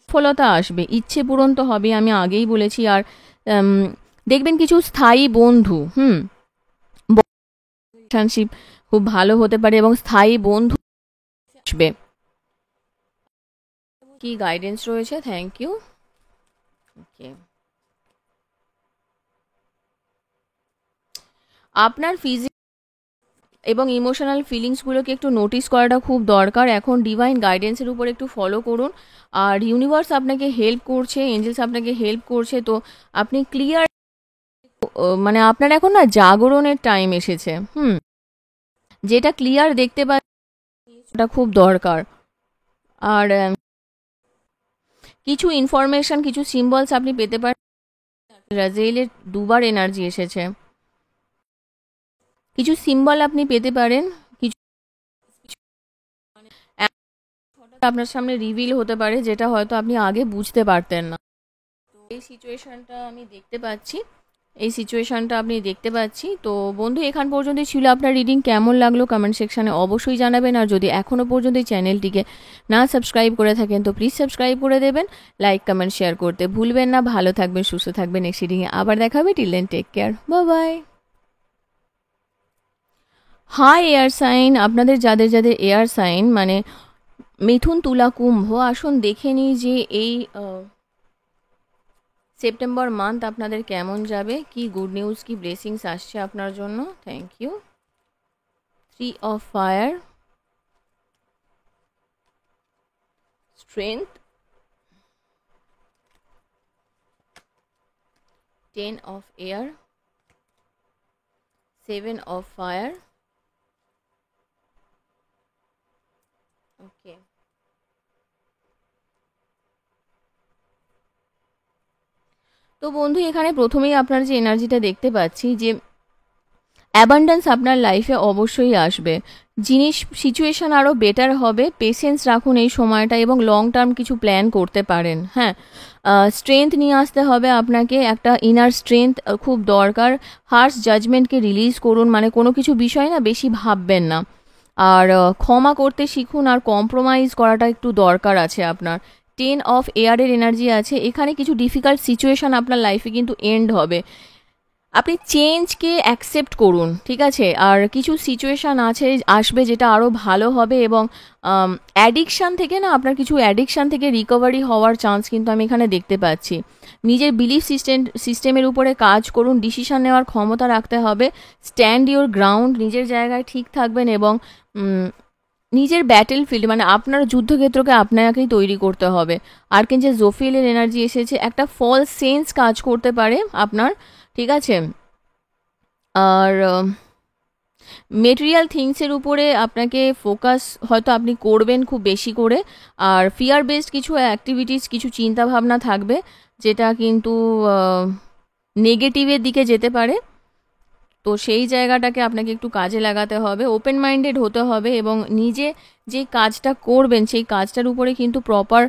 সফলতা আসবে, ইচ্ছে পূরণ তো হবে, আমি আগেই বলেছি। আর দেখবেন কিছু স্থায়ী বন্ধু, রিলেশনশিপ খুব ভালো হতে পারে এবং স্থায়ী বন্ধু আসবে। কি গাইডেন্স রয়েছে, থ্যাংক ইউ। ওকে, আপনার ফিজিক্স এবং ইমোশনাল ফিলিংসগুলোকে একটু নোটিস করাটা খুব দরকার। এখন ডিভাইন গাইডেন্সের উপর একটু ফলো করুন। আর ইউনিভার্স আপনাকে হেল্প করছে, এঞ্জেলস আপনাকে হেল্প করছে। তো আপনি ক্লিয়ার, মানে আপনার এখন না জাগরণের টাইম এসেছে। যেটা ক্লিয়ার দেখতে পাচ্ছি ওটা খুব দরকার। আর কিছু ইনফরমেশন, কিছু সিম্বলস আপনি পেতে পারেন। রাজেলের দুবার এনার্জি এসেছে, কিছু সিম্বল আপনি পেতে পারেন, কিছু আপনার সামনে রিভিল হতে পারে যেটা হয়তো আপনি আগে বুঝতে পারতেন না। এই সিচুয়েশনটা আমি দেখতে পাচ্ছি, তো বন্ধু এখান পর্যন্তই ছিল আপনার রিডিং। কেমন লাগলো কমেন্ট সেকশানে অবশ্যই জানাবেন। আর যদি এখনও পর্যন্ত এই চ্যানেলটিকে না সাবস্ক্রাইব করে থাকেন তো প্লিজ সাবস্ক্রাইব করে দেবেন, লাইক কমেন্ট শেয়ার করতে ভুলবেন না। ভালো থাকবেন, সুস্থ থাকবেন। নেক্সট রিডিংয়ে আবার দেখা হবে। Till then take care, bye bye. Hi air sign, আপনাদের যাদের যাদের এয়ার সাইন মানে মিথুন, তুলা, কুম্ভ, আসুন দেখে নিই যে এই সেপ্টেম্বর মান্থ আপনাদের কেমন যাবে, কি গুড নিউজ, কি ব্লেসিংস আসছে আপনার জন্য। Thank you. 3 of fire, strength, 10 of air, 7 of fire. Okay, তো বন্ধু এখানে প্রথমেই আপনার যে এনার্জিটা দেখতে পাচ্ছি যে অ্যাবান্ডেন্স আপনার লাইফে অবশ্যই আসবে, জিনিস সিচুয়েশান আরও বেটার হবে। পেশেন্স রাখুন এই সময়টা এবং লং টার্ম কিছু প্ল্যান করতে পারেন। হ্যাঁ, স্ট্রেংথ নিয়ে আসতে হবে আপনাকে, একটা ইনার স্ট্রেংথ খুব দরকার। হার্শ জাজমেন্টকে রিলিজ করুন, মানে কোনো কিছু বিষয় না বেশি ভাববেন না। আর ক্ষমা করতে শিখুন, আর কম্প্রোমাইজ করাটা একটু দরকার আছে আপনার। 10 অফ এয়ারের এনার্জি আছে এখানে, কিছু ডিফিকাল্ট সিচুয়েশান আপনার লাইফে কিন্তু এন্ড হবে। আপনি চেঞ্জকে অ্যাকসেপ্ট করুন, ঠিক আছে। আর কিছু সিচুয়েশান আসবে যেটা আরও ভালো হবে এবং অ্যাডিকশান থেকে না, আপনার কিছু অ্যাডিকশান থেকে রিকভারি হওয়ার চান্স কিন্তু আমি এখানে দেখতে পাচ্ছি। নিজের বিলিফ সিস্টেমের উপরে কাজ করুন, ডিসিশান নেওয়ার ক্ষমতা রাখতে হবে। স্ট্যান্ড ইওর গ্রাউন্ড, নিজের জায়গায় ঠিক থাকবেন এবং নিজের ব্যাটেল ফিল্ড, মানে আপনার যুদ্ধক্ষেত্রকে আপনাকেই তৈরি করতে হবে। আর্কেঞ্জেল জোফিয়েলের এনার্জি এসেছে, একটা ফলস সেন্স কাজ করতে পারে আপনার, ঠিক আছে। আর মেটেরিয়াল থিংসের উপরে আপনাকে ফোকাস হয়তো আপনি করবেন খুব বেশি করে। আর ফিয়ার বেসড কিছু অ্যাক্টিভিটিস, কিছু চিন্তাভাবনা থাকবে যেটা কিন্তু নেগেটিভের দিকে যেতে পারে। তো সেই জায়গাটাকে আপনাকে একটু কাজে লাগাতে হবে, ওপেন মাইন্ডেড হতে হবে এবং নিজে যে কাজটা করবেন সেই কাজটার উপরে কিন্তু প্রপার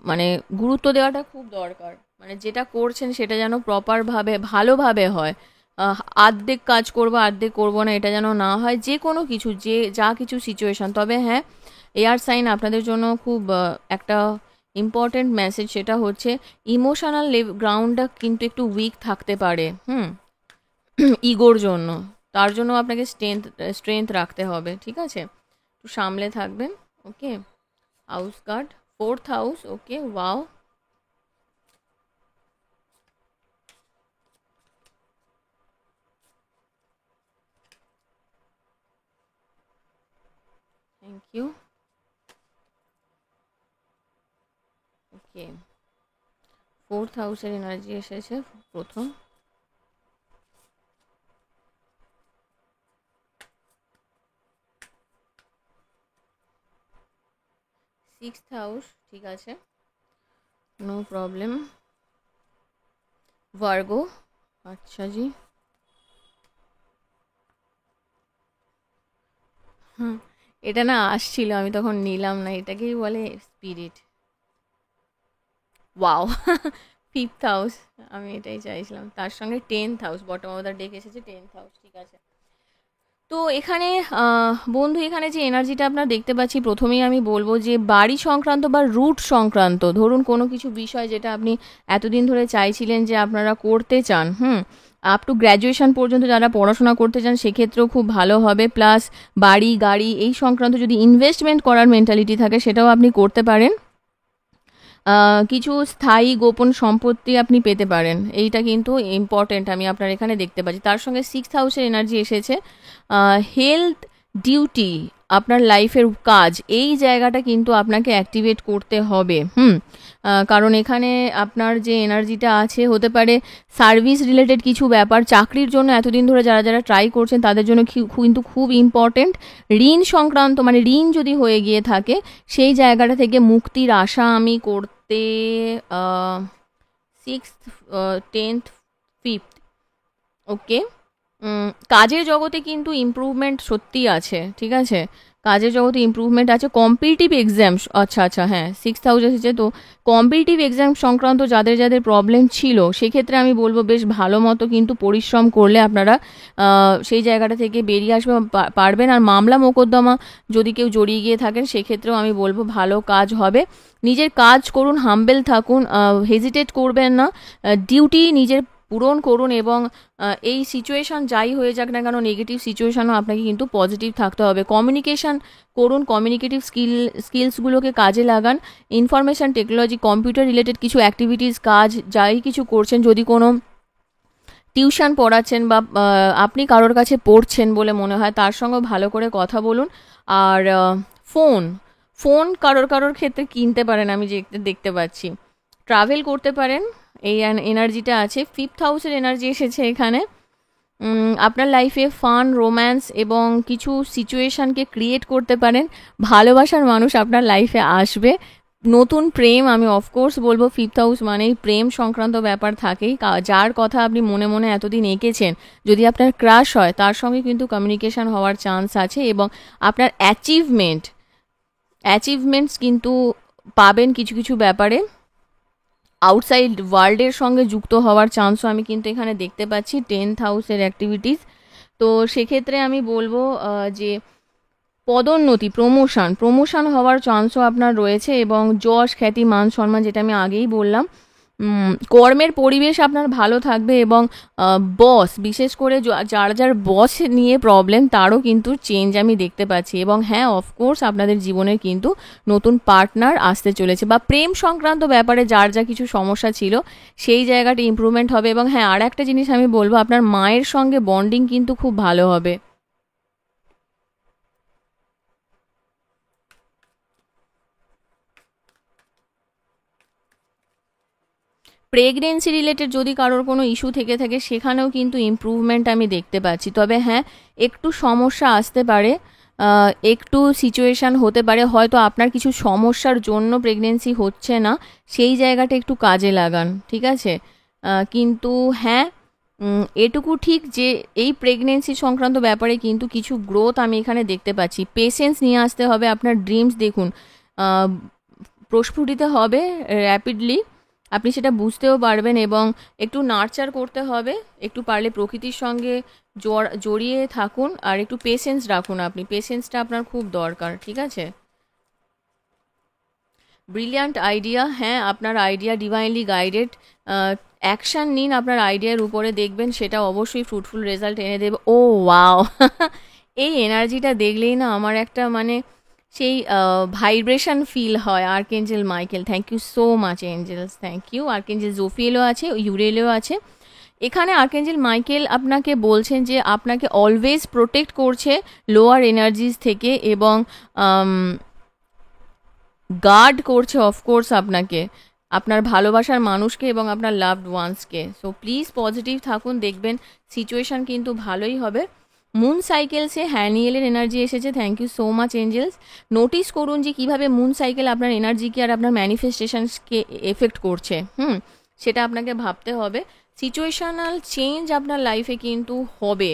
মানে গুরুত্ব দেওয়াটা খুব দরকার। মানে যেটা করছেন সেটা যেন প্রপারভাবে ভালোভাবে হয়। আর্ধেক কাজ করবো আর্ধেক করবো না, এটা যেন না হয় যে কোনো কিছু, যা কিছু সিচুয়েশান। তবে হ্যাঁ, এয়ার সাইন আপনাদের জন্য খুব একটা ইম্পর্টেন্ট মেসেজ, সেটা হচ্ছে ইমোশনাল গ্রাউন্ডটা কিন্তু একটু উইক থাকতে পারে। ইগোর জন্য, তার জন্য আপনাকে স্ট্রেংথ রাখতে হবে, ঠিক আছে? একটু সামলে থাকবেন। Okay, house card, 4th house. Okay, wow, thank you. Okay, 4th হাউসের এনার্জি এসেছে প্রথম। 6th হাউস, ঠিক আছে, নো প্রবলেম। ভার্গো, আচ্ছা জি। হুম, এটা না আসছিল, আমি তখন নিলাম না। এটাকেই বলে স্পিরিট। ওয়াও, 5th হাউস, আমি এটাই চাইছিলাম। তার সঙ্গে 10th house, bottom of the deck এসেছে 10th হাউস, ঠিক আছে। তো এখানে বন্ধু, এখানে যে এনার্জিটা আপনার দেখতে পাচ্ছি, প্রথমেই আমি বলবো যে বাড়ি সংক্রান্ত বা রুট সংক্রান্ত, ধরুন কোনো কিছু বিষয় যেটা আপনি এতদিন ধরে চাইছিলেন যে আপনারা করতে চান, আপ টু গ্র্যাজুয়েশন পর্যন্ত যারা পড়াশোনা করতে চান সেক্ষেত্রেও খুব ভালো হবে। প্লাস বাড়ি গাড়ি এই সংক্রান্ত যদি ইনভেস্টমেন্ট করার মেন্টালিটি থাকে সেটাও আপনি করতে পারেন। কিছু স্থায়ী গোপন সম্পত্তি আপনি পেতে পারেন, এইটা কিন্তু ইম্পর্টেন্ট আমি আপনার এখানে দেখতে পাচ্ছি। তার সঙ্গে 6th হাউসের এনার্জি এসেছে। হেলথ, ডিউটি, আপনার লাইফের কাজ, এই জায়গাটা কিন্তু আপনাকে অ্যাক্টিভেট করতে হবে। কারণ এখানে আপনার যে এনার্জিটা আছে, হতে পারে সার্ভিস রিলেটেড কিছু ব্যাপার, চাকরির জন্য এতদিন ধরে যারা যারা ট্রাই করছেন তাদের জন্য কিন্তু খুব ইম্পর্টেন্ট। ঋণ সংক্রান্ত, মানে ঋণ যদি হয়ে গিয়ে থাকে সেই জায়গাটা থেকে মুক্তির আশা আমি করতে 6th, 10th, 5th। ওকে, কাজের জগতে কিন্তু ইমপ্রুভমেন্ট সত্যিই আছে, ঠিক আছে? কাজের জগতে ইমপ্রুভমেন্ট আছে। কম্পিটিটিভ এক্সাম, আচ্ছা আচ্ছা, হ্যাঁ 6th হাউস এসেছে তো। কম্পিটিটিভ এক্সাম সংক্রান্ত যাদের যাদের প্রবলেম ছিল সেক্ষেত্রে আমি বলবো বেশ ভালো মতো কিন্তু পরিশ্রম করলে আপনারা সেই জায়গাটা থেকে বেরিয়ে আসবে পারবেন। আর মামলা মোকদ্দমা যদি কেউ জড়িয়ে গিয়ে থাকেন সেক্ষেত্রেও আমি বলবো ভালো কাজ হবে। নিজের কাজ করুন, হাম্বেল থাকুন, হেজিটেট করবেন না, ডিউটি নিজের পূরণ করুন। এবং এই সিচুয়েশান যাই হয়ে যাক না কেন, নেগেটিভ সিচুয়েশানও আপনাকে কিন্তু পজিটিভ থাকতে হবে। কমিউনিকেশান করুন, কমিউনিকেটিভ স্কিলসগুলোকে কাজে লাগান। ইনফরমেশান টেকনোলজি, কম্পিউটার রিলেটেড কিছু অ্যাক্টিভিটিস, কাজ যাই কিছু করছেন, যদি কোনো টিউশন পড়াচ্ছেন বা আপনি কারোর কাছে পড়ছেন বলে মনে হয়, তার সঙ্গে ভালো করে কথা বলুন। আর ফোন ফোন কারোর কারোর ক্ষেত্রে কিনতে পারেন, আমি যে দেখতে পাচ্ছি। ট্রাভেল করতে পারেন, এই এনার্জিটা আছে। 5th হাউসের এনার্জি এসেছে এখানে। আপনার লাইফে ফান, রোম্যান্স এবং কিছু সিচুয়েশানকে ক্রিয়েট করতে পারেন। ভালোবাসার মানুষ আপনার লাইফে আসবে, নতুন প্রেম। আমি অফকোর্স বলবো 5th হাউস মানেই প্রেম সংক্রান্ত ব্যাপার থাকেই। যার কথা আপনি মনে মনে এতদিন এঁকেছেন, যদি আপনার ক্রাশ হয় তার সঙ্গে কিন্তু কমিউনিকেশান হওয়ার চান্স আছে। এবং আপনার অ্যাচিভমেন্টস কিন্তু পাবেন কিছু কিছু ব্যাপারে। আউটসাইড ওয়ার্ল্ডের সঙ্গে যুক্ত হওয়ার চান্সও আমি কিন্তু এখানে দেখতে পাচ্ছি 10th হাউসের অ্যাক্টিভিটিস। তো সেক্ষেত্রে আমি বলবো যে পদোন্নতি, প্রমোশন হওয়ার চান্সও আপনার রয়েছে। এবং যশ, খ্যাতি, মান সম্মান, যেটা আমি আগেই বললাম। কর্মের পরিবেশ আপনার ভালো থাকবে। এবং বস, বিশেষ করে যার যার বস নিয়ে প্রবলেম, তারও কিন্তু চেঞ্জ আমি দেখতে পাচ্ছি। এবং হ্যাঁ, অফকোর্স আপনাদের জীবনের কিন্তু নতুন পার্টনার আসতে চলেছে। বা প্রেম সংক্রান্ত ব্যাপারে যার যা কিছু সমস্যা ছিল সেই জায়গাটা ইমপ্রুভমেন্ট হবে। এবং হ্যাঁ, আর একটা জিনিস আমি বলবো, আপনার মায়ের সঙ্গে বন্ডিং কিন্তু খুব ভালো হবে। প্রেগনেন্সি রিলেটেড যদি কারোর কোনো ইস্যু থেকে থাকে সেখানেও কিন্তু ইমপ্রুভমেন্ট আমি দেখতে পাচ্ছি। তবে হ্যাঁ, একটু সমস্যা আসতে পারে, একটু সিচুয়েশান হতে পারে, হয়তো আপনার কিছু সমস্যার জন্য প্রেগনেন্সি হচ্ছে না, সেই জায়গাটা একটু কাজে লাগান, ঠিক আছে? কিন্তু হ্যাঁ, এটুকু ঠিক যে এই প্রেগনেন্সি সংক্রান্ত ব্যাপারে কিন্তু কিছু গ্রোথ আমি এখানে দেখতে পাচ্ছি। পেশেন্স নিয়ে আসতে হবে। আপনার ড্রিমস দেখুন প্রস্ফুটিত হবে র্যাপিডলি, আপনি সেটা বুঝতেও পারবেন। এবং একটু নার্চার করতে হবে, একটু পারলে প্রকৃতির সঙ্গে জড়িয়ে থাকুন। আর একটু পেশেন্স রাখুন, আপনি পেশেন্সটা আপনার খুব দরকার, ঠিক আছে? ব্রিলিয়ান্ট আইডিয়া, হ্যাঁ আপনার আইডিয়া ডিভাইনলি গাইডেড। অ্যাকশান নিন আপনার আইডিয়ার উপরে, দেখবেন সেটা অবশ্যই ফ্রুটফুল রেজাল্ট এনে দেবে। ও ওয়াও এই এনার্জিটা দেখলেই না আমার একটা মানে সেই ভাইব্রেশন ফিল হয়। Archangel Michael, thank you so much angels, thank you. Archangel জোফিয়েলও আছে, ইউরেলও আছে এখানে। আর্কেঞ্জেল মাইকেল আপনাকে বলছেন যে আপনাকে অলওয়েজ প্রোটেক্ট করছে লোয়ার এনার্জিস থেকে, এবং গার্ড করছে অফকোর্স আপনাকে, আপনার ভালোবাসার মানুষকে এবং আপনার লাভড ওয়ান্সকে। সো প্লিজ পজিটিভ থাকুন, দেখবেন সিচুয়েশান কিন্তু ভালোই হবে। মুন সাইকেলসে হ্যানিয়েলের এনার্জি এসেছে, thank you so much angels. Notice করুন যে কীভাবে মুন সাইকেল আপনার এনার্জিকে আর আপনার ম্যানিফেস্টেশনসকে এফেক্ট করছে। সেটা আপনাকে ভাবতে হবে। সিচুয়েশনাল চেঞ্জ আপনার লাইফে কিন্তু হবে।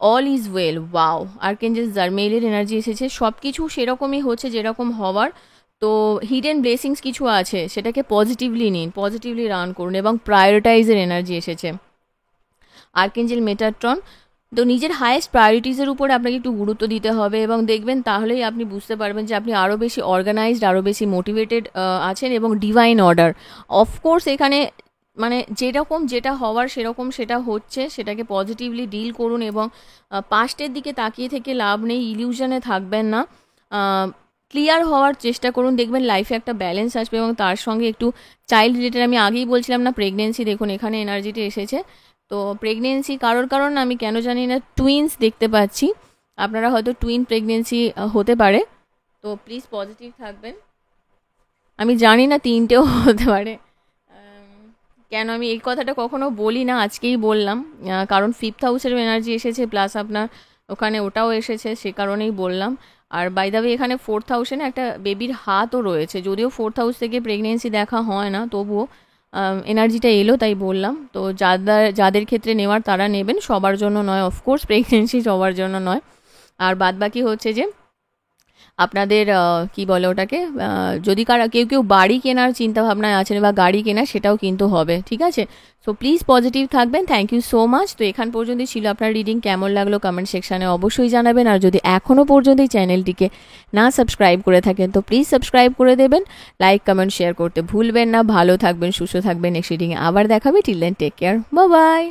All is well, wow. Archangel জার্মেইলের এনার্জি এসেছে, সব কিছু সেরকমই হচ্ছে যেরকম হওয়ার। তো হিডেন ব্লেসিংস কিছু আছে, সেটাকে পজিটিভলি নিন, পজিটিভলি রান করুন, এবং প্রায়োরিটাইজের এনার্জি এসেছে। আর্কেঞ্জেল মেটাট্রন, তো নিজের হায়েস্ট প্রায়োরিটিসের উপরে আপনাকে একটু গুরুত্ব দিতে হবে, এবং দেখবেন তাহলেই আপনি বুঝতে পারবেন যে আপনি আরও বেশি অর্গানাইজড, আরও বেশি মোটিভেটেড আছেন, এবং ডিভাইন অর্ডার। অফকোর্স এখানে মানে যেরকম যেটা হওয়ার সেরকম সেটা হচ্ছে, সেটাকে পজিটিভলি ডিল করুন, এবং পাস্টের দিকে তাকিয়ে থেকে লাভ নেই, ইলিউশনে থাকবেন না, ক্লিয়ার হওয়ার চেষ্টা করুন, দেখবেন লাইফে একটা ব্যালেন্স আসবে। এবং তার সঙ্গে একটু চাইল্ড রিলেটেড, আমি আগেই বলছিলাম না প্রেগনেন্সি, দেখুন এখানে এনার্জিটা এসেছে। তো প্রেগনেন্সি কারণ আমি কেন জানি না টুইন্স দেখতে পাচ্ছি, আপনারা হয়তো টুইন প্রেগনেন্সি হতে পারে, তো প্লিজ পজিটিভ থাকবেন। আমি জানি না 3টেও হতে পারে, কেন আমি এই কথাটা কখনো বলি না, আজকেই বললাম, কারণ 5th হাউসেরও এনার্জি এসেছে, প্লাস আপনার ওখানে ওটাও এসেছে, সে কারণেই বললাম। আর বাই দ্য ওয়ে এখানে 4th হাউসে না একটা বেবির হাতও রয়েছে, যদিও 4th হাউস থেকে প্রেগনেন্সি দেখা হয় না, তবুও এনার্জিটা এলো তাই বললাম। তো যাদের ক্ষেত্রে নেওয়ার তারা নেবেন, সবার জন্য নয় অফকোর্স, প্রেগনেন্সি সবার জন্য নয়। আর বাদবাকি হচ্ছে যে আপনাদের কি বলে ওটাকে, যদি কেউ বাড়ি কেনার চিন্তাভাবনায় আছেন বা গাড়ি কেনা, সেটাও কিন্তু হবে, ঠিক আছে। সো প্লিজ পজিটিভ থাকবেন, থ্যাংক ইউ সো মাচ। তো এখান পর্যন্তই ছিল আপনার রিডিং, কেমন লাগলো কমেন্ট সেকশানে অবশ্যই জানাবেন। আর যদি এখনও পর্যন্ত এই চ্যানেলটিকে না সাবস্ক্রাইব করে থাকেন তো প্লিজ সাবস্ক্রাইব করে দেবেন, লাইক কমেন্ট শেয়ার করতে ভুলবেন না। ভালো থাকবেন, সুস্থ থাকবেন, নেক্সট রিডিংয়ে আবার দেখাবে। Till then take care, bye.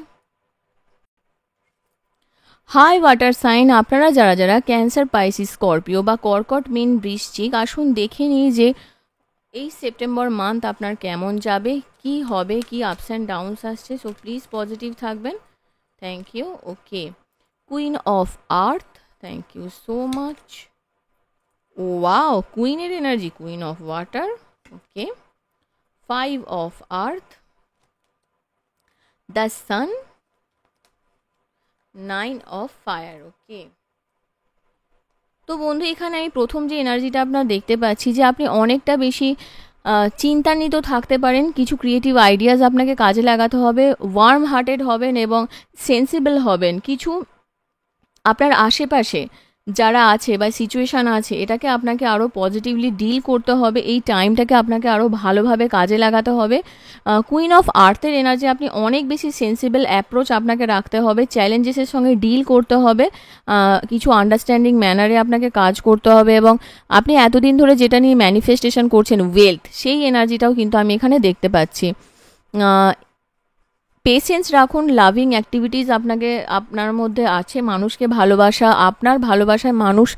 Hi water sign, আপনারা যারা যারা ক্যান্সার, পাইসিস, স্করপিও বা কর্কট, মীন, বৃশ্চিক, আসুন দেখে নিই যে এই সেপ্টেম্বর মান্থ আপনার কেমন যাবে, কি হবে, কি আপস অ্যান্ড ডাউনস আসছে। সো প্লিজ পজিটিভ থাকবেন, thank you. Okay, queen of earth, thank you so much. Wow, কুইনের এনার্জি, queen of water, okay. 5 of earth, the sun, 9 of fire, okay. তো বন্ধু এখানে আমি প্রথম যে এনার্জিটা আপনার দেখতে পাচ্ছি যে আপনি অনেকটা বেশি চিন্তান্বিত থাকতে পারেন, কিছু ক্রিয়েটিভ আইডিয়াস আপনাকে কাজে লাগাতে হবে, ওয়ার্ম হার্টেড হবেন এবং সেন্সিবল হবেন। কিছু আপনার আশেপাশে যারা আছে বা সিচুয়েশান আছে, এটাকে আপনাকে আরও পজিটিভলি ডিল করতে হবে, এই টাইমটাকে আপনাকে আরও ভালোভাবে কাজে লাগাতে হবে। কুইন অফ আর্থের এনার্জি, আপনি অনেক বেশি সেন্সিবল অ্যাপ্রোচ আপনাকে রাখতে হবে, চ্যালেঞ্জেসের সঙ্গে ডিল করতে হবে, কিছু আন্ডারস্ট্যান্ডিং ম্যানারে আপনাকে কাজ করতে হবে, এবং আপনি এতদিন ধরে যেটা নিয়ে ম্যানিফেস্টেশন করছেন ওয়েলথ, সেই এনার্জিটাও কিন্তু আমি এখানে দেখতে পাচ্ছি। পেশেন্স রাখুন, লাভিং অ্যাক্টিভিটিস আপনার মধ্যে আছে, মানুষকে ভালোবাসা, আপনার ভালোবাসায় মানুষ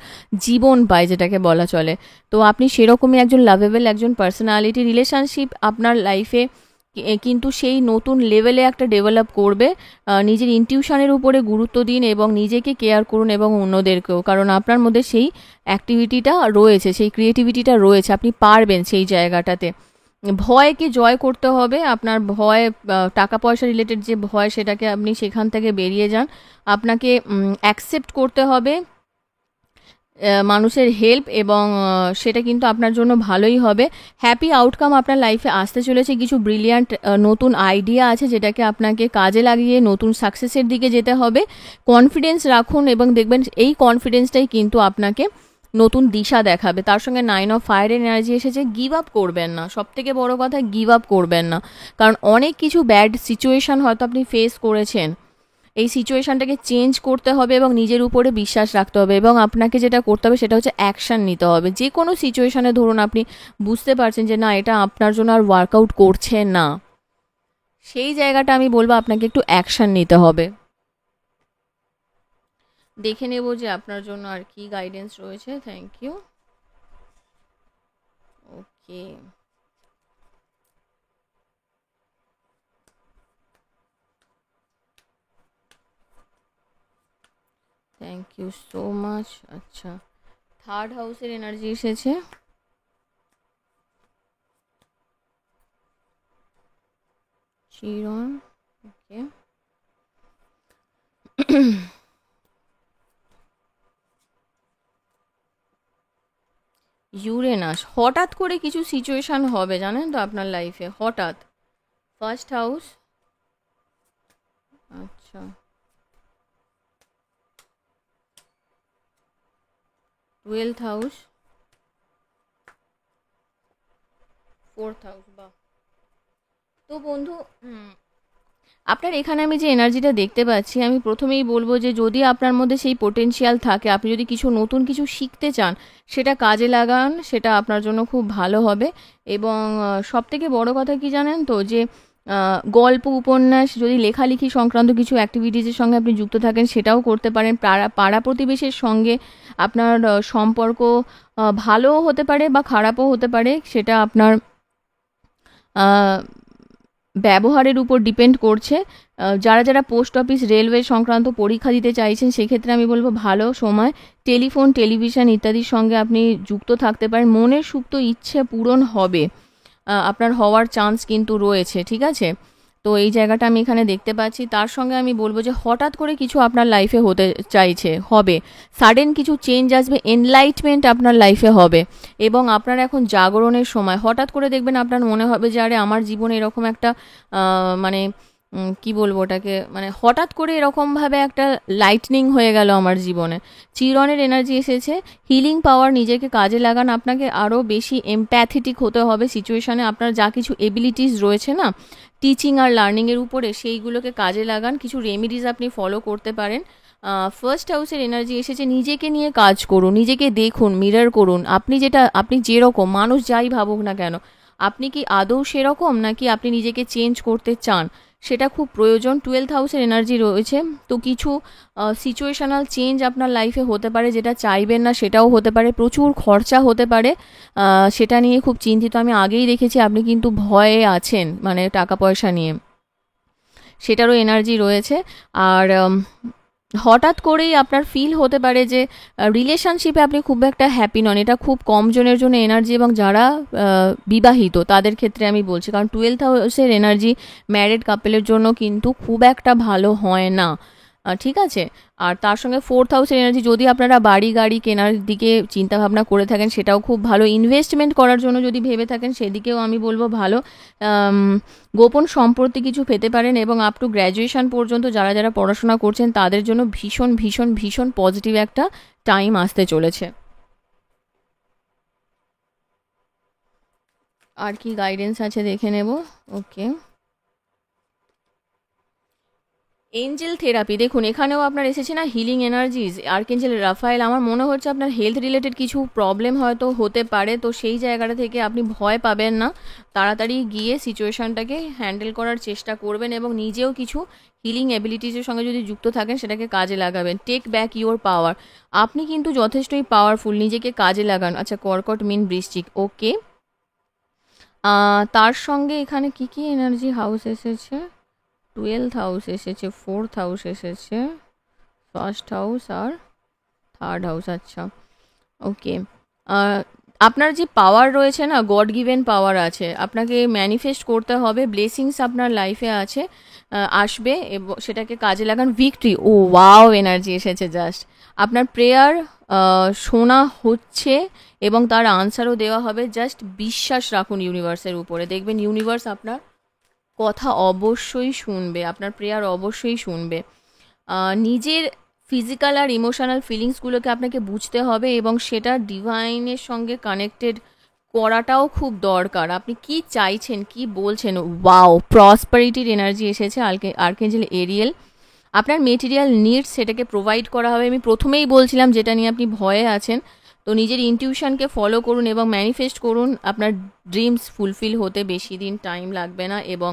জীবন পায় যেটাকে বলা চলে। তো আপনি সেরকমই একজন লাভেবল একজন পার্সোনালিটি, রিলেশনশিপ আপনার লাইফে কিন্তু সেই নতুন লেভেলে একটা ডেভেলপ করবে। নিজের ইনটিউশনের উপরে গুরুত্ব দিন এবং নিজেকে কেয়ার করুন এবং অন্যদেরকেও, কারণ আপনার মধ্যে সেই অ্যাক্টিভিটিটা রয়েছে, সেই ক্রিয়েটিভিটিটা রয়েছে, আপনি পারবেন সেই জায়গাটাতে। ভয়কে জয় করতে হবে, আপনার ভয়, টাকা পয়সা রিলেটেড যে ভয়, সেটাকে আপনি সেখান থেকে বেরিয়ে যান। আপনাকে অ্যাকসেপ্ট করতে হবে মানুষের হেল্প, এবং সেটা কিন্তু আপনার জন্য ভালোই হবে। হ্যাপি আউটকাম আপনার লাইফে আসতে চলেছে, কিছু ব্রিলিয়ান্ট নতুন আইডিয়া আছে যেটাকে আপনাকে কাজে লাগিয়ে নতুন সাকসেসের দিকে যেতে হবে। কনফিডেন্স রাখুন এবং দেখবেন এই কনফিডেন্সটাই কিন্তু আপনাকে নতুন দিশা দেখাবে। তার সঙ্গে 9 অফ ফায়ারের এনার্জি এসেছে, গিভ আপ করবেন না, সবথেকে বড় কথা গিভ আপ করবেন না, কারণ অনেক কিছু ব্যাড সিচুয়েশান হয়তো আপনি ফেস করেছেন, এই সিচুয়েশানটাকে চেঞ্জ করতে হবে এবং নিজের উপরে বিশ্বাস রাখতে হবে, এবং আপনাকে যেটা করতে হবে সেটা হচ্ছে অ্যাকশান নিতে হবে। যে কোনো সিচুয়েশানে ধরুন আপনি বুঝতে পারছেন যে না, এটা আপনার জন্য আর ওয়ার্কআউট করছে না, সেই জায়গাটা আমি বলবো আপনাকে একটু অ্যাকশান নিতে হবে। দেখে নেব যে আপনার জন্য আর কি গাইডেন্স রয়েছে। Thank you. Okay, thank you so much. আচ্ছা, থার্ড হাউসের এনার্জি এসেছে। চিরন, ওকে। ইউরেনাস, হঠাৎ করে কিছু সিচুয়েশান হবে জানেন তো আপনার লাইফে, হঠাৎ। ফার্স্ট হাউস, আচ্ছা, 12th হাউস, 4th হাউস। বাহ। তো বন্ধু, আপনার এখানে আমি যে এনার্জিটা দেখতে পাচ্ছি, আমি প্রথমেই বলবো যে যদি আপনার মধ্যে সেই পোটেনশিয়াল থাকে, আপনি যদি কিছু নতুন কিছু শিখতে চান, সেটা কাজে লাগান, সেটা আপনার জন্য খুব ভালো হবে। এবং সবথেকে বড় কথা কি জানেন তো, যে গল্প উপন্যাস, যদি লেখালেখি সংক্রান্ত কিছু অ্যাক্টিভিটিসের সঙ্গে আপনি যুক্ত থাকেন, সেটাও করতে পারেন। পাড়া প্রতিবেশের সঙ্গে আপনার সম্পর্ক ভালোও হতে পারে বা খারাপও হতে পারে, সেটা আপনার ব্যবহারের উপর ডিপেন্ড করছে। যারা যারা পোস্ট অফিস, রেলওয়ে সংক্রান্ত পরীক্ষা দিতে চাইছেন, সেক্ষেত্রে আমি বলবো ভালো সময়। টেলিফোন, টেলিভিশন ইত্যাদির সঙ্গে আপনি যুক্ত থাকতে পারেন। মনের সুপ্ত ইচ্ছে পূরণ হবে, আপনার হওয়ার চান্স কিন্তু রয়েছে, ঠিক আছে? তো এই জায়গাটা আমি এখানে দেখতে পাচ্ছি। তার সঙ্গে আমি বলবো যে হঠাৎ করে কিছু আপনার লাইফে হতে চাইছে, হবে, সাডেন কিছু চেঞ্জ আসবে, এনলাইটমেন্ট আপনার লাইফে হবে। এবং আপনার এখন জাগরণের সময়। হঠাৎ করে দেখবেন আপনার মনে হবে যে আরে আমার জীবনে এরকম একটা মানে কি বলবো ওটাকে, মানে হঠাৎ করে এরকমভাবে একটা লাইটনিং হয়ে গেল আমার জীবনে। চিরনের এনার্জি এসেছে। হিলিং পাওয়ার, নিজেকে কাজে লাগান। আপনাকে আরও বেশি এমপ্যাথেটিক হতে হবে সিচুয়েশানে। আপনার যা কিছু এবিলিটিস রয়েছে না টিচিং আর লার্নিংয়ের উপরে, সেইগুলোকে কাজে লাগান। কিছু রেমিডিস আপনি ফলো করতে পারেন। ফার্স্ট হাউসের এনার্জি এসেছে। নিজেকে নিয়ে কাজ করুন, নিজেকে দেখুন, মিরর করুন। আপনি যেরকম, মানুষ যাই ভাবুক না কেন, আপনি কি আদৌ সেরকম, নাকি আপনি নিজেকে চেঞ্জ করতে চান, সেটা খুব প্রয়োজন। 12th হাউসের এনার্জি রয়েছে। তো কিছু সিচুয়েশনাল চেঞ্জ আপনার লাইফে হতে পারে, যেটা চাইবেন না সেটাও হতে পারে। প্রচুর খরচা হতে পারে, সেটা নিয়ে খুব চিন্তিত। আমি আগেই দেখেছি আপনি কিন্তু ভয়ে আছেন, মানে টাকা পয়সা নিয়ে, সেটারও এনার্জি রয়েছে। আর হঠাৎ করেই আপনার ফিল হতে পারে যে রিলেশনশিপে আপনি খুব একটা হ্যাপি নন। এটা খুব কম জনের জন্য এনার্জি, এবং যারা বিবাহিত তাদের ক্ষেত্রে আমি বলছি, কারণ 12th হাউসের এনার্জি ম্যারিড কাপেলের জন্য কিন্তু খুব একটা ভালো হয় না, ঠিক আছে? আর তার সঙ্গে 4th হাউসের এনার্জি, যদি আপনারা বাড়ি গাড়ি কেনার দিকে চিন্তাভাবনা করে থাকেন, সেটাও খুব ভালো। ইনভেস্টমেন্ট করার জন্য যদি ভেবে থাকেন, সেদিকেও আমি বলবো ভালো। গোপন সম্পত্তি কিছু পেতে পারেন। এবং আপ টু গ্র্যাজুয়েশন পর্যন্ত যারা যারা পড়াশোনা করছেন, তাদের জন্য ভীষণ ভীষণ ভীষণ পজিটিভ একটা টাইম আসতে চলেছে। আর কি গাইডেন্স আছে দেখে নেব। ওকে, এঞ্জেল থেরাপি, দেখুন এখানেও আপনার এসেছে না হিলিং এনার্জিজ, আর্কেঞ্জেল রাফায়েল। আমার মনে হচ্ছে আপনার হেলথ রিলেটেড কিছু প্রবলেম হয়তো হতে পারে, তো সেই জায়গাটা থেকে আপনি ভয় পাবেন না, তাড়াতাড়ি গিয়ে সিচুয়েশনটাকে হ্যান্ডেল করার চেষ্টা করবেন, এবং নিজেও কিছু হিলিং অ্যাবিলিটিসের সঙ্গে যদি যুক্ত থাকেন, সেটাকে কাজে লাগাবেন। টেক ব্যাক ইউর পাওয়ার, আপনি কিন্তু যথেষ্টই পাওয়ারফুল, নিজেকে কাজে লাগান। আচ্ছা, কর্কট, মিন, বৃশ্চিক, ওকে। তার সঙ্গে এখানে কি কি এনার্জি হাউস এসেছে? 12th হাউস এসেছে, 4th হাউস এসেছে, ফার্স্ট হাউস আর থার্ড হাউস। আচ্ছা, ওকে। আপনার যে পাওয়ার রয়েছে না, গড গিভেন পাওয়ার আছে, আপনাকে ম্যানিফেস্ট করতে হবে। ব্লেসিংস আপনার লাইফে আছে, আসবে, এবং সেটাকে কাজে লাগান। ভিক্টরি, ও ওয়াও, এনার্জি এসেছে জাস্ট। আপনার প্রেয়ার শোনা হচ্ছে এবং তার আনসারও দেওয়া হবে। জাস্ট বিশ্বাস রাখুন ইউনিভার্সের উপরে, দেখবেন ইউনিভার্স আপনার কথা অবশ্যই শুনবে, আপনার প্রেয়ার অবশ্যই শুনবে। নিজের ফিজিক্যাল আর ইমোশনাল ফিলিংসগুলোকে আপনাকে বুঝতে হবে, এবং সেটা ডিভাইনের সঙ্গে কানেক্টেড করাটাও খুব দরকার। আপনি কি চাইছেন, কি বলছেন। ওয়াও, প্রসপারিটির এনার্জি এসেছে। আর্কেঞ্জেল এরিয়েল, আপনার মেটেরিয়াল নিডস সেটাকে প্রোভাইড করা হবে। আমি প্রথমেই বলছিলাম যেটা নিয়ে আপনি ভয়ে আছেন, তো নিজের ইনটিউশনকে ফলো করুন এবং ম্যানিফেস্ট করুন। আপনার ড্রিমস ফুলফিল হতে বেশি দিন টাইম লাগবে না। এবং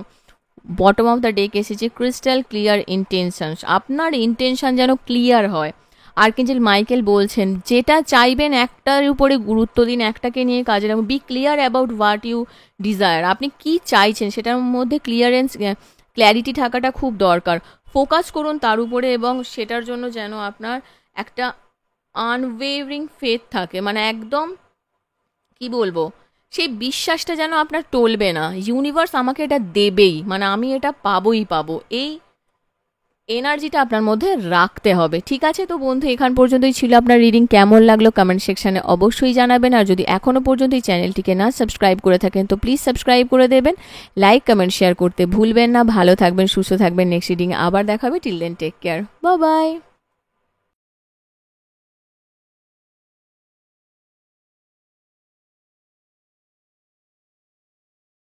বটম অফ দ্য ডেক এসেছে ক্রিস্টাল ক্লিয়ার ইন্টেনশনস। আপনার ইন্টেনশন যেন ক্লিয়ার হয়। আর্কেঞ্জেল মাইকেল বলছেন যেটা চাইবেন একটার উপরে গুরুত্ব দিন, একটাকে নিয়ে কাজে লাগুন। Be clear about what you desire. আপনি কি চাইছেন সেটার মধ্যে ক্ল্যারিটি থাকাটা খুব দরকার। ফোকাস করুন তার উপরে এবং সেটার জন্য যেন আপনার একটা আনওয়েভারিং ফেথ থাকে, মানে একদম কি বলবো, সেই বিশ্বাসটা যেন আপনার টলবে না। ইউনিভার্স আমাকে এটা দেবেই, মানে আমি এটা পাবোই পাবো, এই এনার্জিটা আপনার মধ্যে রাখতে হবে। ঠিক আছে, তো বন্ধু এখান পর্যন্তই ছিল আপনার রিডিং। কেমন লাগলো কমেন্ট সেকশানে অবশ্যই জানাবেন। আর যদি এখনও পর্যন্ত এই চ্যানেলটিকে না সাবস্ক্রাইব করে থাকেন তো প্লিজ সাবস্ক্রাইব করে দেবেন। লাইক কমেন্ট শেয়ার করতে ভুলবেন না। ভালো থাকবেন, সুস্থ থাকবেন। নেক্সট রিডিং আবার দেখাবে। Till then take care, bye by.